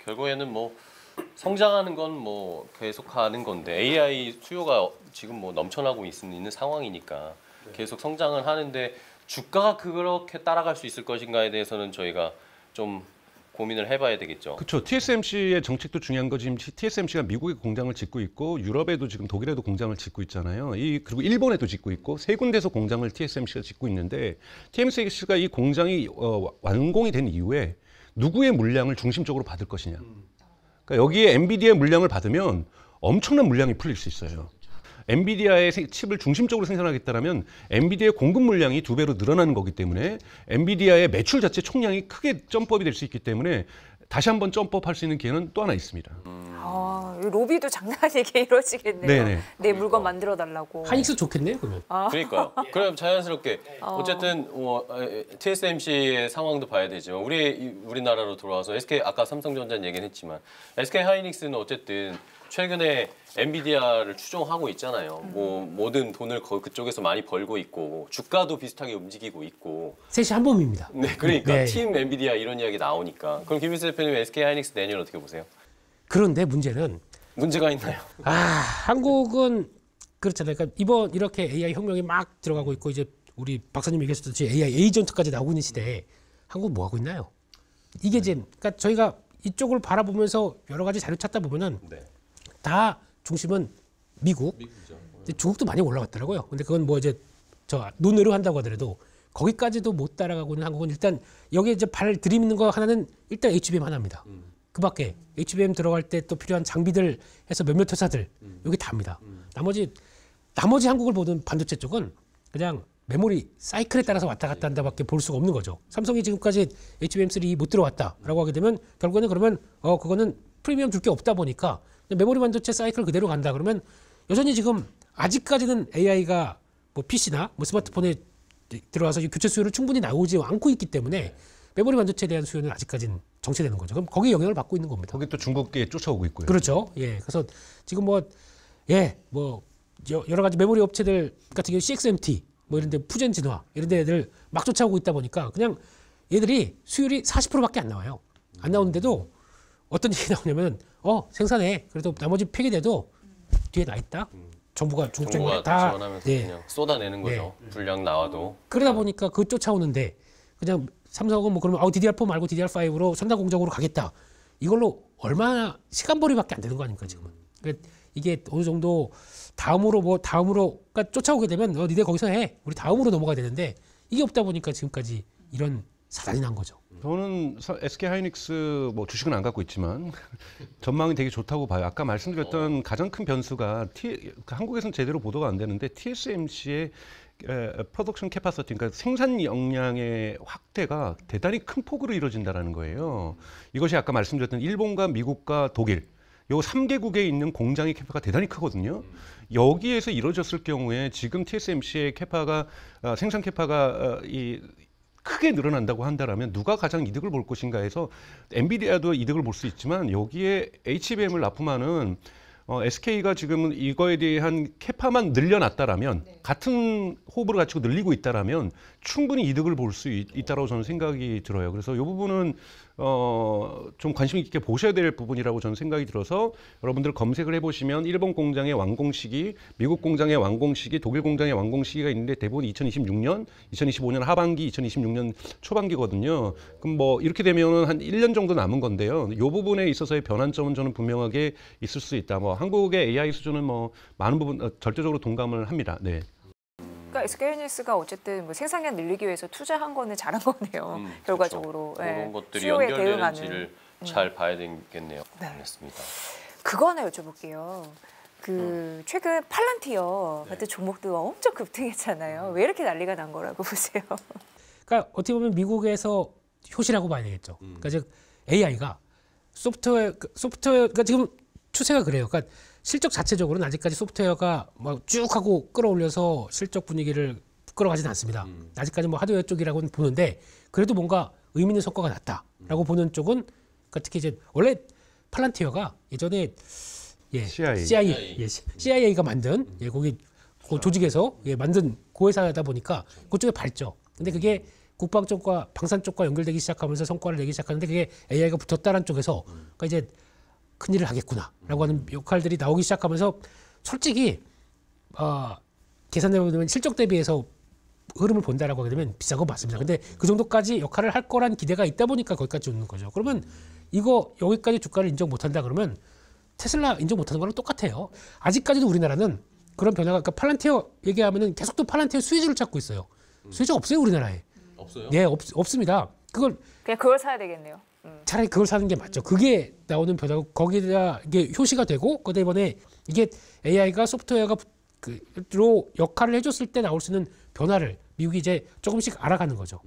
결국에는 뭐 성장하는 건 뭐 계속하는 건데, AI 수요가 지금 뭐 넘쳐나고 있는 상황이니까 계속 성장을 하는데, 주가가 그렇게 따라갈 수 있을 것인가에 대해서는 저희가 좀 고민을 해봐야 되겠죠. 그렇죠. TSMC의 정책도 중요한 거, 지금 TSMC가 미국에 공장을 짓고 있고 유럽에도 지금 독일에도 공장을 짓고 있잖아요. 그리고 일본에도 짓고 있고 세 군데서 공장을 TSMC가 짓고 있는데, TSMC가 이 공장이 완공이 된 이후에 누구의 물량을 중심적으로 받을 것이냐. 그러니까 여기에 엔비디아의 물량을 받으면 엄청난 물량이 풀릴 수 있어요. 엔비디아의 칩을 중심적으로 생산하겠다면 엔비디아의 공급 물량이 2배로 늘어나는 거기 때문에 엔비디아의 매출 자체 총량이 크게 점프업이 될 수 있기 때문에 다시 한번 점프할 수 있는 기회는 또 하나 있습니다. 아, 이 로비도 장난 아니게 이루어지겠네요. 네네. 내 물건 만들어 달라고. 하이닉스 좋겠네요, 그러면. 그러니까요. 그럼 자연스럽게 어쨌든 TSMC의 상황도 봐야 되지만 우리나라로 돌아와서 SK 아까 삼성전자는 얘기는 했지만 SK 하이닉스는 어쨌든 최근에 엔비디아를 추종하고 있잖아요. 뭐 모든 돈을 그쪽에서 많이 벌고 있고 주가도 비슷하게 움직이고 있고. 셋이 한 몸입니다. 네, 그러니까 네. 팀 엔비디아 이런 이야기 나오니까. 그럼 김민수 대표님 SK 하이닉스 내년 어떻게 보세요? 그런데 문제는 문제가 있나요? 한국은 그렇잖아요. 그러니까 이번 이렇게 AI 혁명이 막 들어가고 있고 이제 우리 박사님 얘기하셨듯이 AI 에이전트까지 나오고 있는 시대에 한국은 뭐 하고 있나요? 이게 이제 그러니까 저희가 이쪽을 바라보면서 여러 가지 자료 찾다 보면은 다 중심은 미국. 근데 중국도 많이 올라갔더라고요. 근데 그건 뭐 이제 저 논의를 한다고 하더라도 거기까지도 못 따라가고 있는 한국은 일단 여기에 이제 발 들이미는 거 하나는 일단 HBM 하나입니다. 그밖에 HBM 들어갈 때 또 필요한 장비들 해서 몇몇 회사들 여기 다입니다. 나머지 한국을 보던 반도체 쪽은 그냥 메모리 사이클에 따라서 왔다 갔다 한다밖에 볼 수가 없는 거죠. 삼성이 지금까지 HBM3 못 들어왔다라고 하게 되면 결국에는 그러면 그거는 프리미엄 줄 게 없다 보니까 메모리 반도체 사이클 그대로 간다 그러면 여전히 지금 아직까지는 AI가 뭐 PC나 뭐 스마트폰에 들어와서 교체 수요를 충분히 나오지 않고 있기 때문에 메모리 반도체에 대한 수요는 아직까지는 정체되는 거죠. 그럼 거기에 영향을 받고 있는 겁니다. 거기 또 중국에 쫓아오고 있고요. 그렇죠. 예. 그래서 지금 뭐 여러 가지 메모리 업체들 같은 경우 CXMT 뭐 이런 데 푸젠진화 이런 데들 막 쫓아오고 있다 보니까 그냥 얘들이 수율이 40%밖에 안 나와요. 안 나오는데도 어떤 얘기 나오냐면 생산해. 그래도 나머지 폐기돼도 뒤에 나 있다. 정부가 정부가 다 지원하면서 그냥 쏟아내는 거죠. 분량 나와도. 그러다 보니까 그 쫓아오는데 그냥 삼성은 뭐 그러면 DDR4 말고 DDR5로 첨단 공정으로 가겠다. 이걸로 얼마나 시간벌이밖에 안 되는 거 아닙니까 지금은. 그러니까 이게 어느 정도 다음으로 그러니까 쫓아오게 되면 니네 거기서 해. 우리 다음으로 넘어가야 되는데 이게 없다 보니까 지금까지 이런 사단이 난 거죠. 저는 SK 하이닉스 뭐 주식은 안 갖고 있지만 전망이 되게 좋다고 봐요. 아까 말씀드렸던 가장 큰 변수가 한국에서는 제대로 보도가 안 되는데 TSMC의 프로덕션 캐파시티, 그러니까 생산 역량의 확대가 대단히 큰 폭으로 이루어진다는 거예요. 이것이 아까 말씀드렸던 일본과 미국과 독일 요 3개국에 있는 공장의 캐파가 대단히 크거든요. 여기에서 이루어졌을 경우에 지금 TSMC의 캐파가 생산 캐파가 크게 늘어난다고 한다라면 누가 가장 이득을 볼 것인가 해서 엔비디아도 이득을 볼 수 있지만 여기에 HBM을 납품하는 SK가 지금 이거에 대한 캐파만 늘려놨다라면 같은 호흡을 가지고 늘리고 있다라면 충분히 이득을 볼 수 있다라고 저는 생각이 들어요. 그래서 이 부분은 좀 관심 있게 보셔야 될 부분이라고 저는 생각이 들어서 여러분들 검색을 해보시면 일본 공장의 완공 시기, 미국 공장의 완공 시기, 독일 공장의 완공 시기가 있는데 대부분 2026년, 2025년 하반기, 2026년 초반기거든요. 그럼 뭐 이렇게 되면은 한 1년 정도 남은 건데요. 이 부분에 있어서의 변환점은 저는 분명하게 있을 수 있다. 뭐 한국의 AI 수준은 뭐 많은 부분 절대적으로 동감을 합니다. 네. 그러니까 SK하이닉스가 어쨌든 뭐 생산량 늘리기 위해서 투자한 거는 잘한 거네요. 결과적으로. 그렇죠. 그런 것들이 수요에 연결되는지를 잘 봐야 되겠네요. 네. 알겠습니다. 그거 하나 여쭤볼게요. 최근 팔란티어 같은 종목도 엄청 급등했잖아요. 왜 이렇게 난리가 난 거라고 보세요? 그러니까 어떻게 보면 미국에서 효시라고 봐야 되겠죠. 그러니까 즉 AI가 소프트웨어가 지금 추세가 그래요. 그러니까 실적 자체적으로는 아직까지 소프트웨어가 막 쭉 하고 끌어올려서 실적 분위기를 끌어가지는 않습니다. 아직까지 뭐 하드웨어 쪽이라고는 보는데 그래도 뭔가 의미 있는 성과가 났다라고 보는 쪽은 그러니까 특히 이제 원래 팔란티어가 예전에 CIA가 만든 거기 그 조직에서 만든 고회사다 보니까 그쪽에 밝죠. 근데 그게 국방 쪽과 방산 쪽과 연결되기 시작하면서 성과를 내기 시작하는데 그게 AI가 붙었다는 쪽에서 그러니까 이제 큰일을 하겠구나라고 하는 역할들이 나오기 시작하면서 솔직히 계산해보면 실적 대비해서 흐름을 본다라고 하게 되면 비싼 건 맞습니다. 근데 그 정도까지 역할을 할 거란 기대가 있다 보니까 거기까지 오는 거죠. 그러면 이거 여기까지 주가를 인정 못한다 그러면 테슬라 인정 못하는 거랑 똑같아요. 아직까지도 우리나라는 그런 변화가 그러니까 팔란티어 얘기하면은 계속 또 팔란티어 수혜주를 찾고 있어요. 수혜주가 없어요 우리나라에. 없어요? 예, 없습니다. 그냥 그걸 사야 되겠네요. 차라리 그걸 사는 게 맞죠. 그게 나오는 변화고 거기다 이게 효시가 되고 그다음에 이번에 이게 AI가 소프트웨어가 로 역할을 해줬을 때 나올 수 있는 변화를 미국이 이제 조금씩 알아가는 거죠.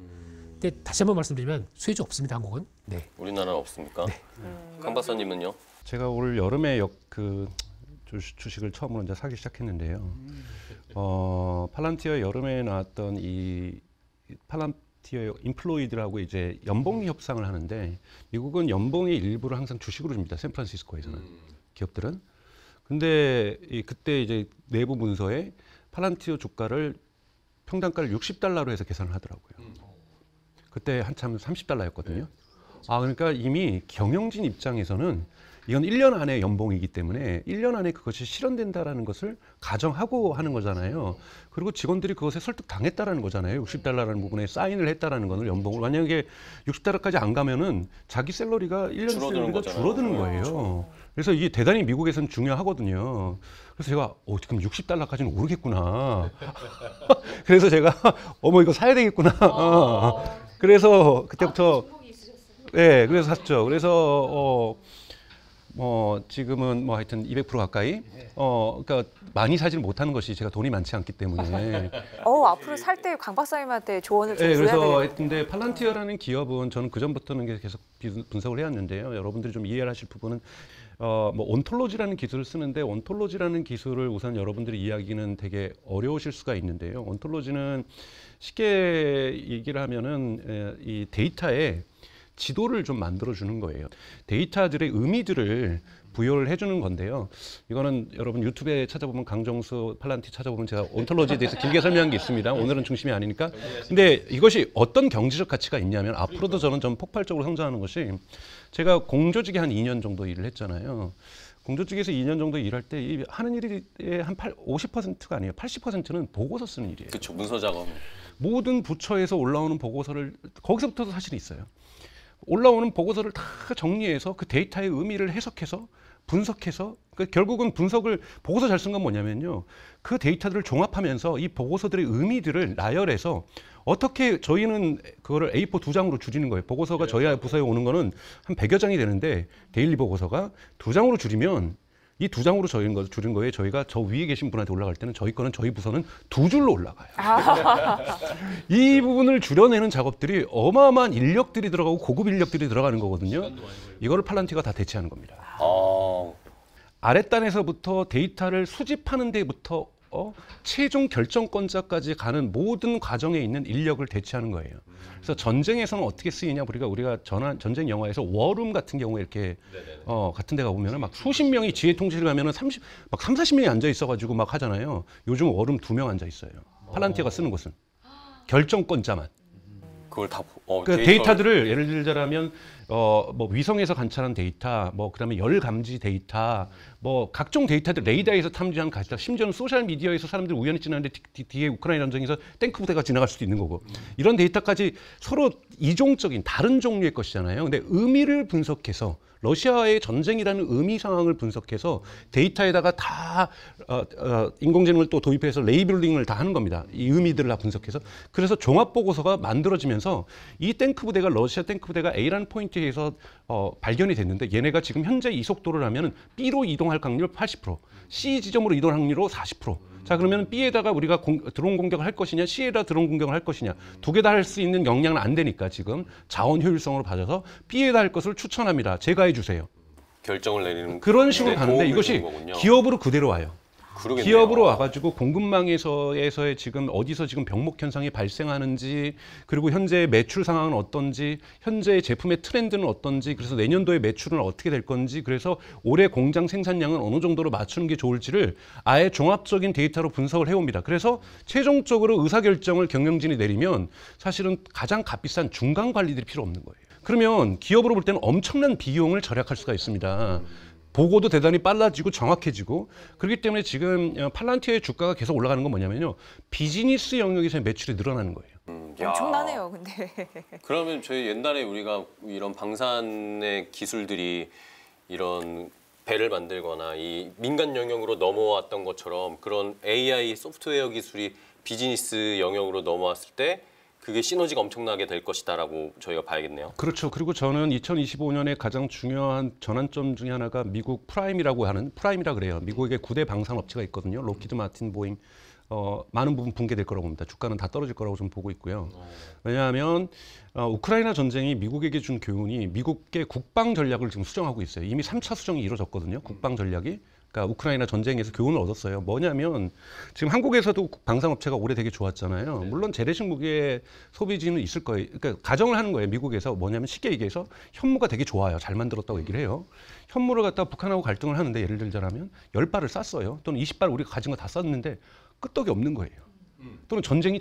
근데 다시 한번 말씀드리면 수혜주 없습니다. 한국은. 네. 우리나라는 없습니까? 강 박사님은요? 제가 올 여름에 주식을 처음으로 이제 사기 시작했는데요. 팔란티어 여름에 나왔던 이 팔란티어 임플로이드라고 이제 연봉 협상을 하는데 미국은 연봉의 일부를 항상 주식으로 줍니다. 샌프란시스코에서는 기업들은. 근데 그때 이제 내부 문서에 팔란티어 주가를 평단가를 $60로 해서 계산을 하더라고요. 그때 한참 $30였거든요. 그러니까 이미 경영진 입장에서는 이건 1년 안에 연봉이기 때문에 1년 안에 그것이 실현된다라는 것을 가정하고 하는 거잖아요. 그리고 직원들이 그것에 설득당했다라는 거잖아요. $60라는 부분에 사인을 했다라는 거는 연봉을. 만약에 $60까지 안 가면은 자기 샐러리가 1년 샐러리가 줄어드는 거예요. 그래서 이게 대단히 미국에서는 중요하거든요. 그래서 제가 지금 $60까지는 오르겠구나. 그래서 제가 이거 사야 되겠구나. 그래서 그때부터 네, 그래서 샀죠. 그래서 지금은 하여튼 200% 가까이. 그러니까 많이 사지를 못하는 것이 제가 돈이 많지 않기 때문에. 앞으로 살 때 강 박사님한테 조언을 좀 줘야 그래서 되겠네요. 근데 팔란티어라는 기업은 저는 그 전부터는 계속 분석을 해왔는데요. 여러분들이 좀 이해를 하실 부분은 온톨로지라는 기술을 쓰는데 온톨로지라는 기술을 우선 여러분들이 이해하기는 되게 어려우실 수가 있는데요. 온톨로지는 쉽게 얘기를 하면은 이 데이터에 지도를 좀 만들어주는 거예요. 데이터들의 의미들을 부여를 해주는 건데요. 이거는 여러분 유튜브에 찾아보면 강정수 팔란티 찾아보면 제가 온톨로지에 대해서 길게 설명한 게 있습니다. 오늘은 중심이 아니니까. 근데 이것이 어떤 경제적 가치가 있냐면 앞으로도 저는 좀 폭발적으로 성장하는 것이 제가 공조직에 한 2년 정도 일을 했잖아요. 공조직에서 2년 정도 일할 때 하는 일이 한 50%가 아니에요. 80%는 보고서 쓰는 일이에요. 그렇죠. 문서 작업. 모든 부처에서 올라오는 보고서를 거기서부터도 사실은 있어요. 올라오는 보고서를 다 정리해서 그 데이터의 의미를 해석해서 분석해서 결국은 보고서 잘 쓴 건 뭐냐면요. 그 데이터들을 종합하면서 이 보고서들의 의미들을 나열해서 어떻게 저희는 그거를 A4 2장으로 줄이는 거예요. 보고서가 저희 부서에 오는 거는 한 100여 장이 되는데 데일리 보고서가 2장으로 줄이면 이 2장으로 줄인 거에 저희가 저 위에 계신 분한테 올라갈 때는 저희 부서는 2줄로 올라가요. 이 부분을 줄여내는 작업들이 어마어마한 인력들이 들어가고 고급 인력들이 들어가는 거거든요. 이거를 팔란티가 다 대체하는 겁니다. 아랫단에서부터 데이터를 수집하는 데부터 최종 결정권자까지 가는 모든 과정에 있는 인력을 대체하는 거예요. 그래서 전쟁에서는 어떻게 쓰이냐, 우리가 전쟁 영화에서 워룸 같은 경우에 이렇게 같은 데 가보면 막 수십 명이 지휘 통제를 가면은 40명이 앉아 있어가지고 막 하잖아요. 요즘 워룸 2명 앉아 있어요. 팔란티어가 쓰는 곳은 결정권자만. 그걸 다 그 데이터들을 예를 들자면 위성에서 관찰한 데이터, 그다음에 열 감지 데이터, 각종 데이터들 레이더에서 탐지한 데이터, 심지어는 소셜 미디어에서 사람들이 우연히 지나는데 뒤에 우크라이나 전쟁에서 탱크 부대가 지나갈 수도 있는 거고 이런 데이터까지 서로 이종적인 다른 종류의 것이잖아요. 근데 의미를 분석해서 러시아의 전쟁이라는 의미 상황을 분석해서 데이터에다가 다 인공지능을 또 도입해서 레이블링을 다 하는 겁니다. 이 의미들을 다 분석해서. 그래서 종합 보고서가 만들어지면서 이 러시아 탱크 부대가 A라는 포인트에서 발견이 됐는데 얘네가 지금 현재 이 속도를 하면 B로 이동할 확률 80%, C 지점으로 이동할 확률 40%. 자, 그러면 B에다가 우리가 드론 공격을 할 것이냐, C에다 드론 공격을 할 것이냐, 두 개 다 할 수 있는 역량은 안 되니까 지금 자원 효율성으로 봐서 B에다 할 것을 추천합니다. 제가 해주세요. 결정을 내리는 그런 식으로 가는데 이것이 기업으로 그대로 와요. 그러겠네요. 기업으로 와가지고 공급망에서의 지금 어디서 지금 병목 현상이 발생하는지, 그리고 현재 매출 상황은 어떤지, 현재 제품의 트렌드는 어떤지, 그래서 내년도에 매출은 어떻게 될 건지, 그래서 올해 공장 생산량은 어느 정도로 맞추는 게 좋을지를 아예 종합적인 데이터로 분석을 해옵니다. 그래서 최종적으로 의사결정을 경영진이 내리면 사실은 가장 값비싼 중간 관리들이 필요 없는 거예요. 그러면 기업으로 볼 때는 엄청난 비용을 절약할 수가 있습니다. 보고도 대단히 빨라지고 정확해지고. 그렇기 때문에 지금 팔란티어의 주가가 계속 올라가는 건 뭐냐면요, 비즈니스 영역에서의 매출이 늘어나는 거예요. 엄청나네요, 근데. 그러면 저희 옛날에 우리가 이런 방산의 기술들이 이런 배를 만들거나 이 민간 영역으로 넘어왔던 것처럼 그런 AI 소프트웨어 기술이 비즈니스 영역으로 넘어왔을 때 그게 시너지가 엄청나게 될 것이다라고 저희가 봐야겠네요. 그렇죠. 그리고 저는 2025년에 가장 중요한 전환점 중에 하나가 미국 프라임이라 그래요. 미국의 9대 방산 업체가 있거든요. 록히드 마틴, 보잉, 많은 부분 붕괴될 거라고 봅니다. 주가는 다 떨어질 거라고 좀 보고 있고요. 왜냐하면 우크라이나 전쟁이 미국에게 준 교훈이 미국의 국방 전략을 지금 수정하고 있어요. 이미 3차 수정이 이루어졌거든요. 국방 전략이. 그러니까 우크라이나 전쟁에서 교훈을 얻었어요. 뭐냐면 지금 한국에서도 방산업체가 올해 되게 좋았잖아요. 물론 재래식 무기의 소비지는 있을 거예요. 그러니까 가정을 하는 거예요. 미국에서 뭐냐면 쉽게 얘기해서 현무가 되게 좋아요. 잘 만들었다고 얘기를 해요. 현무를 갖다가 북한하고 갈등을 하는데 예를 들자면 10발을 쐈어요. 또는 20발 우리가 가진 거 다 쐈는데 끄떡이 없는 거예요. 또는 전쟁이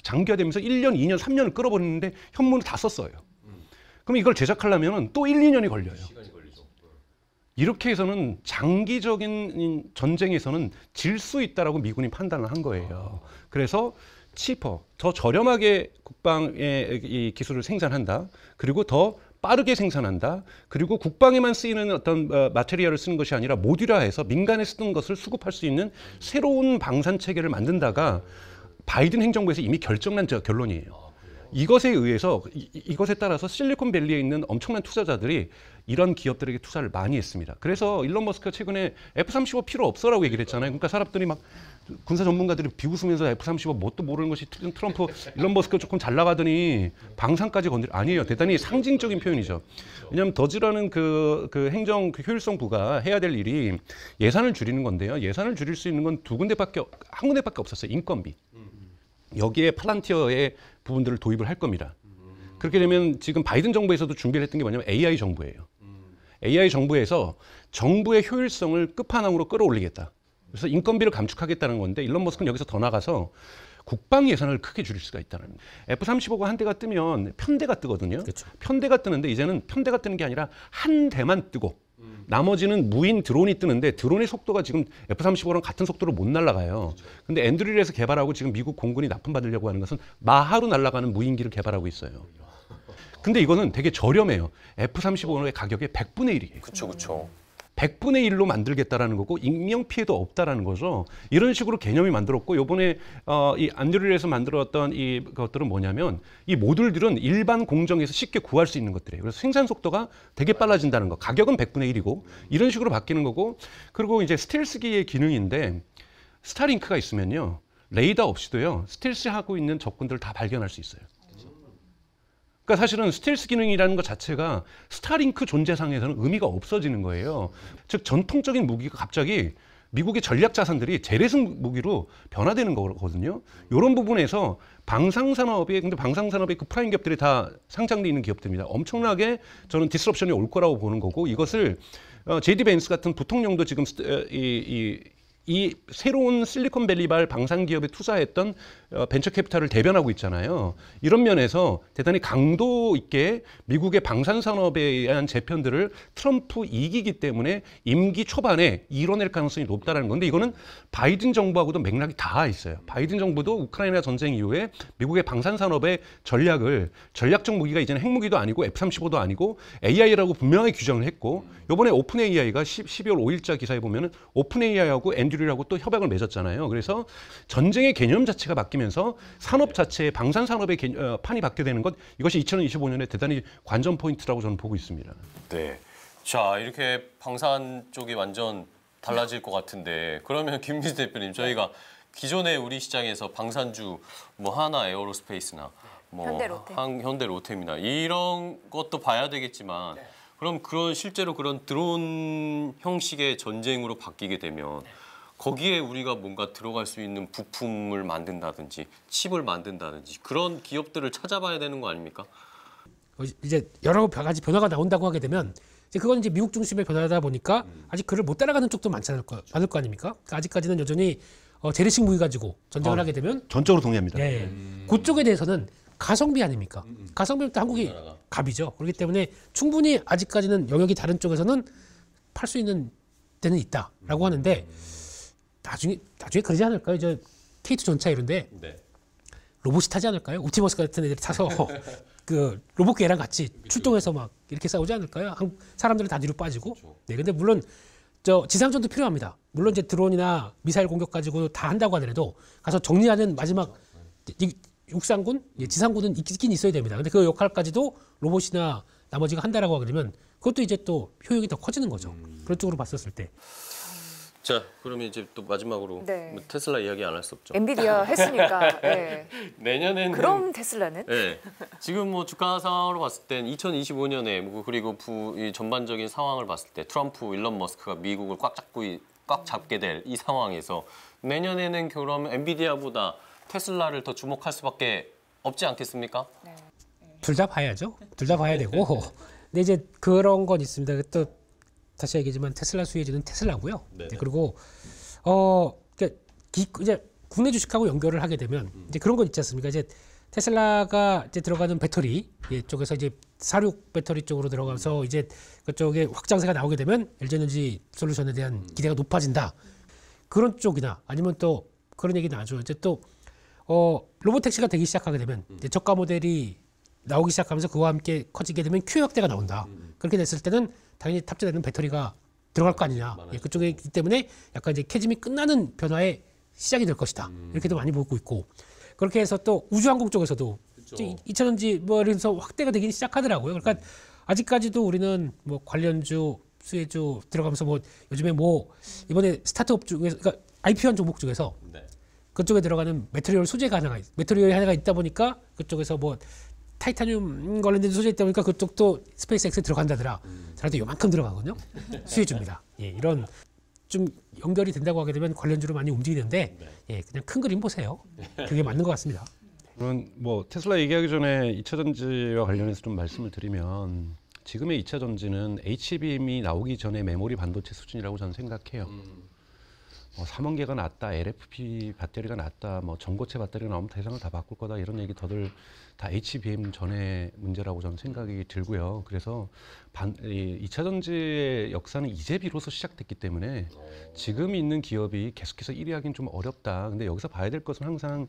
장기화되면서 1년, 2년, 3년을 끌어버리는데 현무는 다 썼어요. 그럼 이걸 제작하려면 또 1, 2년이 걸려요. 이렇게 해서는 장기적인 전쟁에서는 질 수 있다라고 미군이 판단을 한 거예요. 그래서 치퍼, 더 저렴하게 국방의 이 기술을 생산한다. 그리고 더 빠르게 생산한다. 그리고 국방에만 쓰이는 어떤 마테리얼을 쓰는 것이 아니라 모듈화해서 민간에 쓰던 것을 수급할 수 있는 새로운 방산 체계를 만든다가 바이든 행정부에서 이미 결정난 결론이에요. 이것에 의해서 이것에 따라서 실리콘밸리에 있는 엄청난 투자자들이 이런 기업들에게 투자를 많이 했습니다. 그래서 일론 머스크가 최근에 F-35 필요 없어라고 얘기를 했잖아요. 그러니까 사람들이 막 군사 전문가들이 비웃으면서 F-35 뭣도 모르는 것이 트럼프, 일론 머스크가 조금 잘 나가더니 방산까지 아니에요. 대단히 상징적인 표현이죠. 왜냐하면 더즈라는 그 행정 효율성부가 해야 될 일이 예산을 줄이는 건데요. 예산을 줄일 수 있는 건 한 군데밖에 없었어요. 인건비. 여기에 팔란티어의 부분들을 도입을 할 겁니다. 그렇게 되면 지금 바이든 정부에서도 준비를 했던 게 뭐냐면 AI 정부예요. AI 정부에서 정부의 효율성을 끝판왕으로 끌어올리겠다. 그래서 인건비를 감축하겠다는 건데 일론 머스크는 여기서 더 나가서 국방 예산을 크게 줄일 수가 있다는 겁니다. F-35가 한 대가 뜨면 편대가 뜨거든요. 그쵸. 편대가 뜨는데 이제는 편대가 뜨는 게 아니라 한 대만 뜨고 나머지는 무인 드론이 뜨는데 드론의 속도가 지금 F-35랑 같은 속도로 못 날아가요. 근데 앤드릴에서 개발하고 지금 미국 공군이 납품받으려고 하는 것은 마하로 날아가는 무인기를 개발하고 있어요. 근데 이거는 되게 저렴해요. F-35의 가격의 100분의 1이에요. 그렇죠. 100분의 1로 만들겠다라는 거고 인명피해도 없다라는 거죠. 이런 식으로 개념이 만들었고 요번에 이 안드릴에서 만들었던 이 것들은 뭐냐면 이 모듈들은 일반 공정에서 쉽게 구할 수 있는 것들이에요. 그래서 생산 속도가 되게 빨라진다는 거. 가격은 100분의 1이고 이런 식으로 바뀌는 거고 그리고 이제 스텔스기의 기능인데 스타링크가 있으면요. 레이더 없이도요. 스텔스하고 있는 적군들을 다 발견할 수 있어요. 그러니까 사실은 스텔스 기능이라는 것 자체가 스타링크 존재상에서는 의미가 없어지는 거예요. 즉 전통적인 무기가 갑자기 미국의 전략 자산들이 재래식 무기로 변화되는 거거든요. 이런 부분에서 근데 방산산업의 그 프라임 기업들이 다 상장돼 있는 기업들입니다. 엄청나게 저는 디스럽션이 올 거라고 보는 거고 이것을 JD 벤츠 같은 부통령도 지금 이 새로운 실리콘밸리발 방산 기업에 투자했던 벤처 캐피탈을 대변하고 있잖아요. 이런 면에서 대단히 강도 있게 미국의 방산 산업에 의한 재편들을 트럼프 이기기 때문에 임기 초반에 이뤄낼 가능성이 높다는 건데 이거는 바이든 정부하고도 맥락이 다 있어요. 바이든 정부도 우크라이나 전쟁 이후에 미국의 방산 산업의 전략적 무기가 이제는 핵무기도 아니고 F-35도 아니고 AI라고 분명하게 규정을 했고 이번에 오픈 AI가 12월 5일자 기사에 보면은 오픈 AI하고 앤드류라고 또 협약을 맺었잖아요. 그래서 전쟁의 개념 자체가 바뀌면서 산업 자체의 방산 산업의 판이 바뀌게 되는 것 이것이 2025년에 대단히 관전 포인트라고 저는 보고 있습니다. 네. 자, 이렇게 방산 쪽이 완전 달라질 것 같은데 그러면 김민수 대표님 저희가 기존에 우리 시장에서 방산주 뭐 하나 에어로스페이스나 뭐 현대 로템이나 이런 것도 봐야 되겠지만 그럼 실제로 그런 드론 형식의 전쟁으로 바뀌게 되면 거기에 우리가 뭔가 들어갈 수 있는 부품을 만든다든지 칩을 만든다든지 그런 기업들을 찾아봐야 되는 거 아닙니까? 이제 여러 가지 변화가 나온다고 하게 되면 이제 그건 이제 미국 중심의 변화다 보니까 아직 그를 못 따라가는 쪽도 많을 거 아닙니까? 그러니까 아직까지는 여전히 재래식 무기 가지고 전쟁을 하게 되면 전적으로 동의합니다. 예, 그쪽에 대해서는 가성비 아닙니까? 가성비는 또 한국이 갑이죠. 그렇기 때문에 충분히 아직까지는 영역이 다른 쪽에서는 팔 수 있는 데는 있다라고 하는데 나중에 그러지 않을까요? 이제 K2 전차 이런데 로봇이 타지 않을까요? 옵티머스 같은 애들이 타서 그 로봇계랑 같이 출동해서 막 이렇게 싸우지 않을까요? 사람들은 다 뒤로 빠지고. 네, 근데 물론 지상전도 필요합니다. 물론 이제 드론이나 미사일 공격 가지고 다 한다고 하더라도 가서 정리하는 마지막 육상군, 지상군은 있긴 있어야 됩니다. 근데 그 역할까지도 로봇이나 나머지가 한다라고 하게 되면 그것도 이제 또 효용이 더 커지는 거죠. 그런 쪽으로 봤었을 때. 자, 그러면 이제 또 마지막으로 네. 뭐 테슬라 이야기 안 할 수 없죠. 엔비디아 했으니까. 네. 내년에는 그럼 테슬라는? 네. 지금 뭐 주가 상황으로 봤을 땐 2025년에 그리고 이 전반적인 상황을 봤을 때 트럼프, 일론 머스크가 미국을 꽉 잡게 될 이 상황에서 내년에는 그럼 엔비디아보다 테슬라를 더 주목할 수밖에 없지 않겠습니까? 네. 둘 다 봐야죠. 둘 다 봐야 되고. 근데 이제 그런 건 있습니다. 또 다시 얘기지만 테슬라 수혜주는 테슬라고요. 네, 그리고 그러니까 이제 국내 주식하고 연결을 하게 되면 이제 그런 건 있지 않습니까? 이제 테슬라가 이제 들어가는 배터리 쪽에서 이제 사륙 배터리 쪽으로 들어가서 이제 그쪽에 확장세가 나오게 되면 LG에너지 솔루션에 대한 기대가 높아진다. 그런 쪽이나 아니면 또 그런 얘기 나죠. 이제 또 로보택시가 되기 시작하게 되면 이제 저가 모델이 나오기 시작하면서 그와 함께 커지게 되면 Q 확대가 나온다. 그렇게 됐을 때는 당연히 탑재되는 배터리가 들어갈 거 아니냐. 그쪽에 있기 때문에 약간 이제 캐즘이 끝나는 변화의 시작이 될 것이다. 이렇게도 많이 보고 있고 그렇게 해서 또 우주항공 쪽에서도 2차전지 뭐 이러면서 확대가 되기 시작하더라고요. 그러니까 아직까지도 우리는 뭐 관련주, 수혜주 들어가면서 뭐 요즘에 뭐 이번에 스타트업 중에서 그러니까 IPO한 종목 중에서 그쪽에 들어가는 메테리얼 소재가 메테리얼이 하나가 있다 보니까 그쪽에서 뭐 타이타늄 관련된 소재 있다 보니까 그쪽도 스페이스X에 들어간다더라. 저한테 요만큼 들어가거든요. 수혜주입니다. 예, 이런 좀 연결이 된다고 하게 되면 관련주로 많이 움직이는데 예, 그냥 큰 그림 보세요. 그게 맞는 것 같습니다. 그럼 뭐 테슬라 얘기하기 전에 2차 전지와 관련해서 좀 말씀을 드리면 지금의 2차 전지는 HBM이 나오기 전에 메모리 반도체 수준이라고 저는 생각해요. 3원계가 낫다, LFP 배터리가 낫다, 뭐 전고체 배터리가 나오면 세상을 다 바꿀 거다 이런 얘기 다 HBM 전의 문제라고 저는 생각이 들고요. 그래서 2차 전지의 역사는 이제 비로소 시작됐기 때문에 지금 있는 기업이 계속해서 1위 하기는 좀 어렵다. 근데 여기서 봐야 될 것은 항상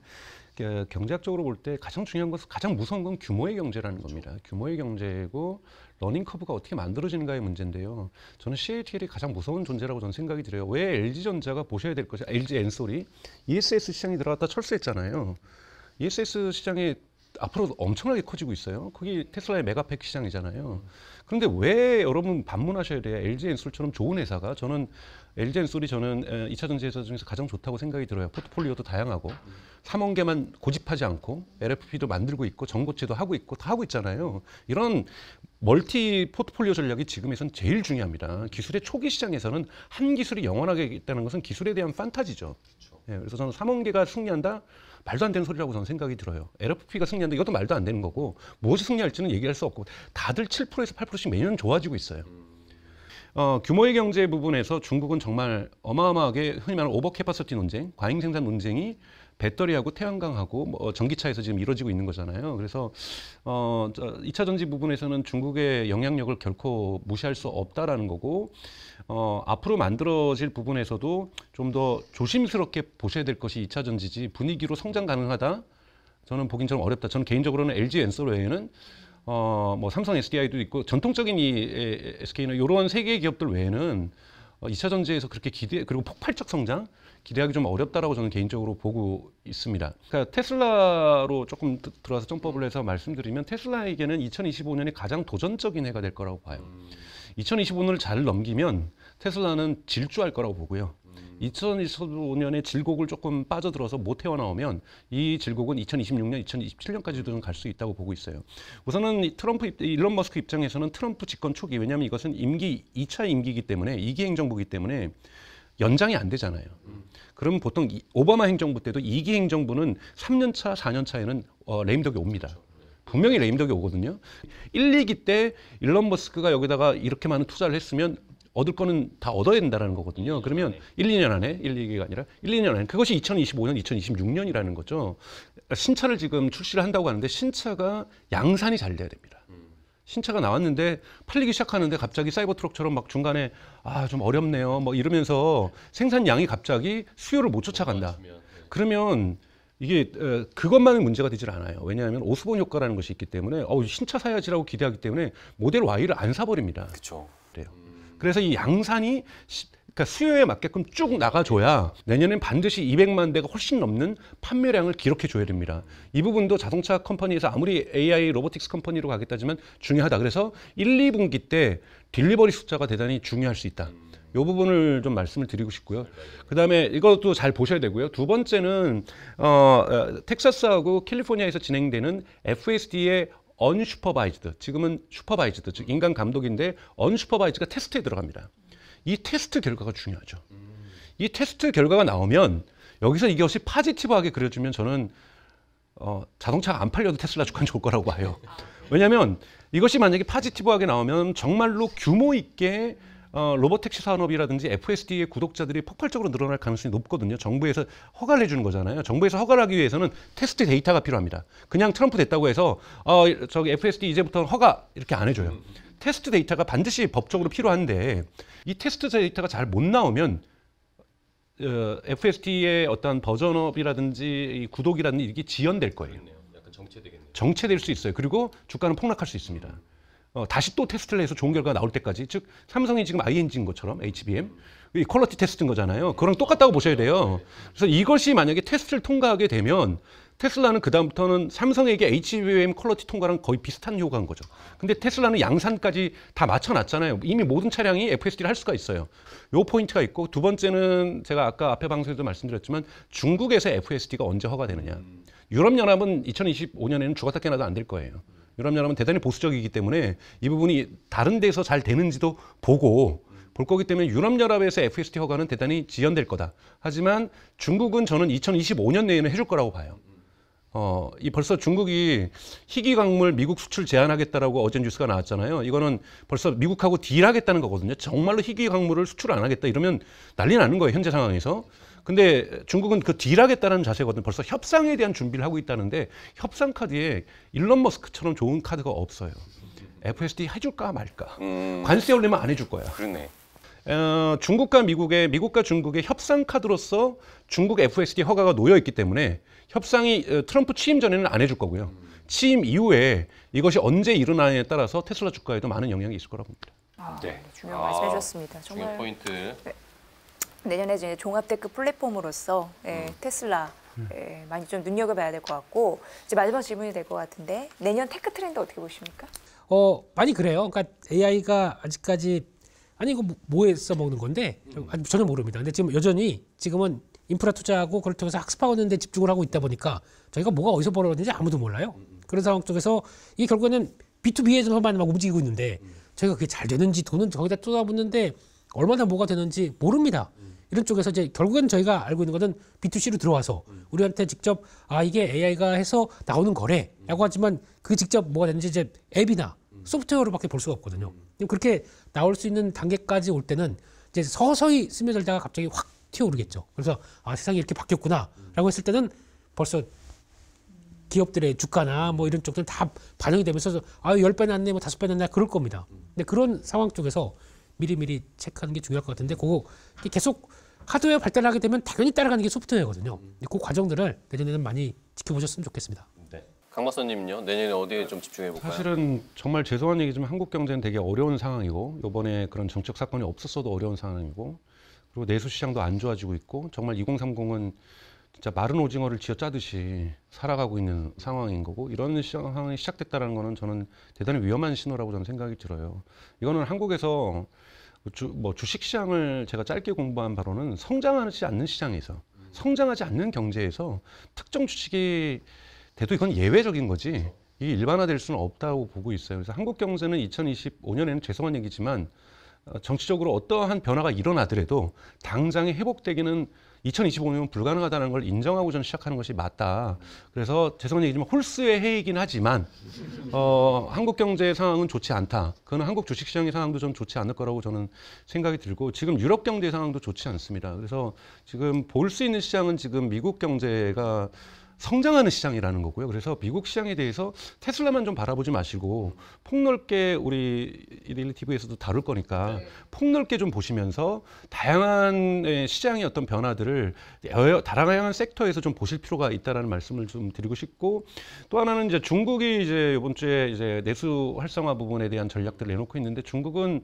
경제학적으로 볼 때 가장 중요한 것은 가장 무서운 건 규모의 경제라는 겁니다. 규모의 경제고 러닝 커브가 어떻게 만들어지는가의 문제인데요. 저는 CATL이 가장 무서운 존재라고 저는 생각이 들어요. 왜 LG전자가 보셔야 될 것이 LG 엔솔이 ESS 시장에 들어갔다 철수했잖아요. ESS 시장에 앞으로 엄청나게 커지고 있어요. 그게 테슬라의 메가팩 시장이잖아요. 그런데 왜 여러분 반문하셔야 돼요? LG 엔솔처럼 좋은 회사가 저는 LG 엔솔이 저는 2차 전지 회사 중에서 가장 좋다고 생각이 들어요. 포트폴리오도 다양하고 3원계만 고집하지 않고 LFP도 만들고 있고 전고체도 하고 있고 다 하고 있잖아요. 이런 멀티 포트폴리오 전략이 지금에선 제일 중요합니다. 기술의 초기 시장에서는 한 기술이 영원하게 있다는 것은 기술에 대한 판타지죠. 예, 그래서 저는 3원계가 승리한다? 말도 안 되는 소리라고 저는 생각이 들어요. LFP가 승리한다? 이것도 말도 안 되는 거고 무엇이 승리할지는 얘기할 수 없고 다들 7%에서 8%씩 매년 좋아지고 있어요. 규모의 경제 부분에서 중국은 정말 어마어마하게 흔히 말하는 오버캐파시티 논쟁, 과잉생산 논쟁이 배터리하고 태양광하고 뭐 전기차에서 지금 이루어지고 있는 거잖아요. 그래서 2차 전지 부분에서는 중국의 영향력을 결코 무시할 수 없다라는 거고 앞으로 만들어질 부분에서도 좀 더 조심스럽게 보셔야 될 것이 2차 전지지 분위기로 성장 가능하다? 저는 보긴 좀 어렵다. 저는 개인적으로는 LG 엔솔 외에는 뭐 삼성 SDI도 있고 전통적인 이 SK는 이런 세 개의 기업들 외에는 2차 전지에서 그렇게 그리고 폭발적 성장 기대하기 좀 어렵다라고 저는 개인적으로 보고 있습니다. 그러니까 테슬라로 조금 들어와서 점법을 해서 말씀드리면 테슬라에게는 2025년이 가장 도전적인 해가 될 거라고 봐요. 2025년을 잘 넘기면 테슬라는 질주할 거라고 보고요. 2025년에 질곡을 조금 빠져들어서 못 헤어나오면 이 질곡은 2026년, 2027년까지도 갈 수 있다고 보고 있어요. 우선은 일론 머스크 입장에서는 트럼프 집권 초기, 왜냐하면 이것은 2차 임기이기 때문에 2기 행정부이기 때문에 연장이 안 되잖아요. 그럼 보통 오바마 행정부 때도 2기 행정부는 3년 차, 4년 차에는 레임덕이 옵니다. 분명히 레임덕이 오거든요. 1, 2기 때 일론 머스크가 여기다가 이렇게 많은 투자를 했으면 얻을 거는 다 얻어야 된다는 거거든요. 그러면 1, 2년 안에, 1, 2기가 아니라 1, 2년 안에. 그것이 2025년, 2026년이라는 거죠. 신차를 지금 출시를 한다고 하는데 신차가 양산이 잘 돼야 됩니다. 신차가 나왔는데 팔리기 시작하는데 갑자기 사이버트럭처럼 막 중간에 좀 어렵네요. 뭐 이러면서 생산량이 갑자기 수요를 못 쫓아간다. 그러면 이게 그것만은 문제가 되질 않아요. 왜냐하면 오스본 효과라는 것이 있기 때문에 신차 사야지라고 기대하기 때문에 모델 Y를 안 사버립니다. 그렇죠. 그래요. 그래서 이 양산이 그러니까 수요에 맞게끔 쭉 나가줘야 내년엔 반드시 200만 대가 훨씬 넘는 판매량을 기록해줘야 됩니다. 이 부분도 자동차 컴퍼니에서 아무리 AI 로보틱스 컴퍼니로 가겠다지만 중요하다. 그래서 1, 2분기 때 딜리버리 숫자가 대단히 중요할 수 있다. 부분을 좀 말씀을 드리고 싶고요. 그다음에 이것도 잘 보셔야 되고요. 두 번째는 텍사스하고 캘리포니아에서 진행되는 FSD의 unsupervised, 지금은 supervised, 즉 인간 감독인데 unsupervised가 테스트에 들어갑니다. 이 테스트 결과가 중요하죠. 이 테스트 결과가 나오면 여기서 이것이 파지티브하게 그려지면 저는 자동차가 안 팔려도 테슬라 주가는 좋을 거라고 봐요. 왜냐하면 이것이 만약에 파지티브하게 나오면 정말로 규모 있게 로보택시 산업이라든지 FSD의 구독자들이 폭발적으로 늘어날 가능성이 높거든요. 정부에서 허가를 해주는 거잖아요. 정부에서 허가를 하기 위해서는 테스트 데이터가 필요합니다. 그냥 트럼프 됐다고 해서 저기 FSD 이제부터는 허가 이렇게 안 해줘요. 테스트 데이터가 반드시 법적으로 필요한데 이 테스트 데이터가 잘 못 나오면 FSD의 어떤 버전업이라든지 이 구독이라든지 이게 지연될 거예요. 약간 정체되겠네요. 정체될 수 있어요. 그리고 주가는 폭락할 수 있습니다. 다시 또 테스트를 해서 좋은 결과가 나올 때까지, 즉 삼성이 지금 ING인 것처럼 HBM 이 퀄리티 테스트인 거잖아요. 그거랑 똑같다고 보셔야 돼요. 그래서 이것이 만약에 테스트를 통과하게 되면 테슬라는 그다음부터는 삼성에게 HBM 퀄리티 통과랑 거의 비슷한 효과인 거죠. 근데 테슬라는 양산까지 다 맞춰놨잖아요. 이미 모든 차량이 FSD를 할 수가 있어요. 요 포인트가 있고, 두 번째는 제가 아까 앞에 방송에도 말씀드렸지만 중국에서 FSD가 언제 허가되느냐. 유럽연합은 2025년에는 죽었다 깨나도 안 될 거예요. 유럽연합은 대단히 보수적이기 때문에 이 부분이 다른 데서 잘 되는지도 보고 볼 거기 때문에 유럽연합에서 FSD 허가는 대단히 지연될 거다. 하지만 중국은 저는 2025년 내에는 해줄 거라고 봐요. 이 벌써 중국이 희귀광물 미국 수출 제한하겠다라고 어제 뉴스가 나왔잖아요. 이거는 벌써 미국하고 딜하겠다는 거거든요. 정말로 희귀광물을 수출 안 하겠다 이러면 난리 나는 거예요, 현재 상황에서. 근데 중국은 그 딜하겠다는 자세거든요. 벌써 협상에 대한 준비를 하고 있다는데 협상 카드에 일론 머스크처럼 좋은 카드가 없어요. FSD 해줄까 말까. 관세 올리면 안 해줄 거야. 그러네. 중국과 중국의 협상 카드로서 중국 FSD 허가가 놓여 있기 때문에 협상이 트럼프 취임 전에는 안 해줄 거고요. 취임 이후에 이것이 언제 일어나냐에 따라서 테슬라 주가에도 많은 영향이 있을 거라고 봅니다. 네. 중요한 말씀 해주셨습니다. 중요한 정말 포인트. 내년에 이제 종합테크 플랫폼으로서 테슬라 많이 좀 눈여겨봐야 될 것 같고, 이제 마지막 질문이 될 것 같은데 내년 테크 트렌드 어떻게 보십니까? 많이 그래요. 그러니까 AI가 아직까지 아니 이거 뭐에 써먹는 건데 전혀 모릅니다. 근데 지금 여전히 지금은 인프라 투자하고 그걸 통해서 학습하는 데 집중을 하고 있다 보니까 저희가 뭐가 어디서 벌어졌는지 아무도 몰라요. 그런 상황 속에서 이 결국에는 B2B에서만 막 움직이고 있는데 저희가 그게 잘 되는지 돈은 거기다 쏟아붓는데 얼마나 뭐가 되는지 모릅니다. 이런 쪽에서 이제 결국엔 저희가 알고 있는 것은 B2C로 들어와서 우리한테 직접 이게 AI가 해서 나오는 거래라고 하지만 그 직접 뭐가 되는지 이제 앱이나 소프트웨어로밖에 볼 수가 없거든요. 그렇게 나올 수 있는 단계까지 올 때는 이제 서서히 스며들다가 갑자기 확 튀어오르겠죠. 그래서 세상이 이렇게 바뀌었구나라고 했을 때는 벌써 기업들의 주가나 뭐 이런 쪽들은 다 반영이 되면서 10배 났네, 뭐 5배 났네 그럴 겁니다. 근데 그런 상황 쪽에서 미리미리 체크하는 게 중요할 것 같은데 그거 계속 하드웨어 발달하게 되면 당연히 따라가는 게 소프트웨어거든요. 그 과정들을 내년에는 많이 지켜보셨으면 좋겠습니다. 네. 강 박사님은요? 내년에 어디에 좀 집중해 볼까요? 사실은 정말 죄송한 얘기지만 한국 경제는 되게 어려운 상황이고 이번에 그런 정책 사건이 없었어도 어려운 상황이고 그리고 내수 시장도 안 좋아지고 있고 정말 2030은 진짜 마른 오징어를 쥐어짜듯이 살아가고 있는 상황인 거고 이런 상황이 시작됐다는 거는 저는 대단히 위험한 신호라고 저는 생각이 들어요. 이거는 한국에서 주식 시장을 제가 짧게 공부한 바로는 성장하지 않는 시장에서 성장하지 않는 경제에서 특정 주식이 돼도 이건 예외적인 거지 이게 일반화될 수는 없다고 보고 있어요. 그래서 한국 경제는 2025년에는 죄송한 얘기지만 정치적으로 어떠한 변화가 일어나더라도 당장에 회복되기는 2025년은 불가능하다는 걸 인정하고 저는 시작하는 것이 맞다. 그래서 죄송한 얘기지만 홀수의 해이긴 하지만 한국 경제 상황은 좋지 않다. 그건 한국 주식시장의 상황도 좀 좋지 않을 거라고 저는 생각이 들고 지금 유럽 경제 상황도 좋지 않습니다. 그래서 지금 볼 수 있는 시장은 지금 미국 경제가 성장하는 시장이라는 거고요. 그래서 미국 시장에 대해서 테슬라만 좀 바라보지 마시고 폭넓게 우리 릴리티브에서도 다룰 거니까 폭넓게 좀 보시면서 다양한 시장의 어떤 변화들을 다양한 섹터에서 좀 보실 필요가 있다라는 말씀을 좀 드리고 싶고 또 하나는 이제 중국이 이제 이번 주에 이제 내수 활성화 부분에 대한 전략들을 내놓고 있는데 중국은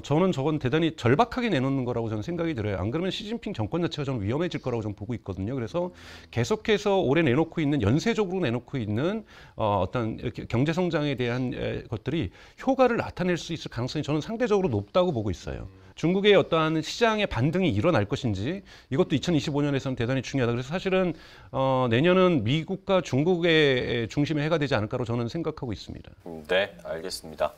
저는 저건 대단히 절박하게 내놓는 거라고 저는 생각이 들어요. 안 그러면 시진핑 정권 자체가 저는 위험해질 거라고 저는 보고 있거든요. 그래서 계속해서 올해 내놓고 있는 연쇄적으로 내놓고 있는 어떤 경제 성장에 대한 것들이 효과를 나타낼 수 있을 가능성이 저는 상대적으로 높다고 보고 있어요. 중국의 어떠한 시장의 반등이 일어날 것인지 이것도 2025년에서는 대단히 중요하다. 그래서 사실은 내년은 미국과 중국의 중심의 해가 되지 않을까로 저는 생각하고 있습니다. 네, 알겠습니다.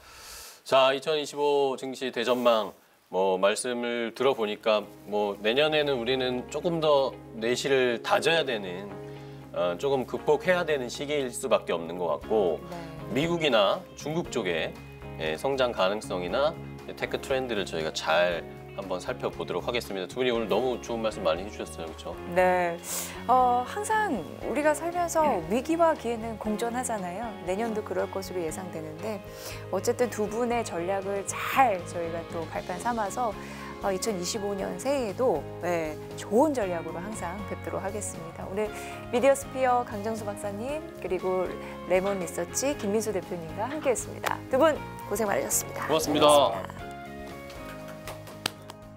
자, 2025 증시 대전망 뭐 말씀을 들어보니까 뭐 내년에는 우리는 조금 더 내실을 다져야 되는 조금 극복해야 되는 시기일 수밖에 없는 것 같고 네. 미국이나 중국 쪽의 성장 가능성이나 테크 트렌드를 저희가 잘 한번 살펴보도록 하겠습니다. 두 분이 오늘 너무 좋은 말씀 많이 해주셨어요, 그렇죠? 네, 항상 우리가 살면서 위기와 기회는 공존하잖아요. 내년도 그럴 것으로 예상되는데 어쨌든 두 분의 전략을 잘 저희가 또 발판 삼아서 2025년 새해에도 좋은 전략으로 항상 뵙도록 하겠습니다. 오늘 미디어스피어 강정수 박사님 그리고 레몬 리서치 김민수 대표님과 함께했습니다. 두 분 고생 많으셨습니다. 고맙습니다. 고맙습니다.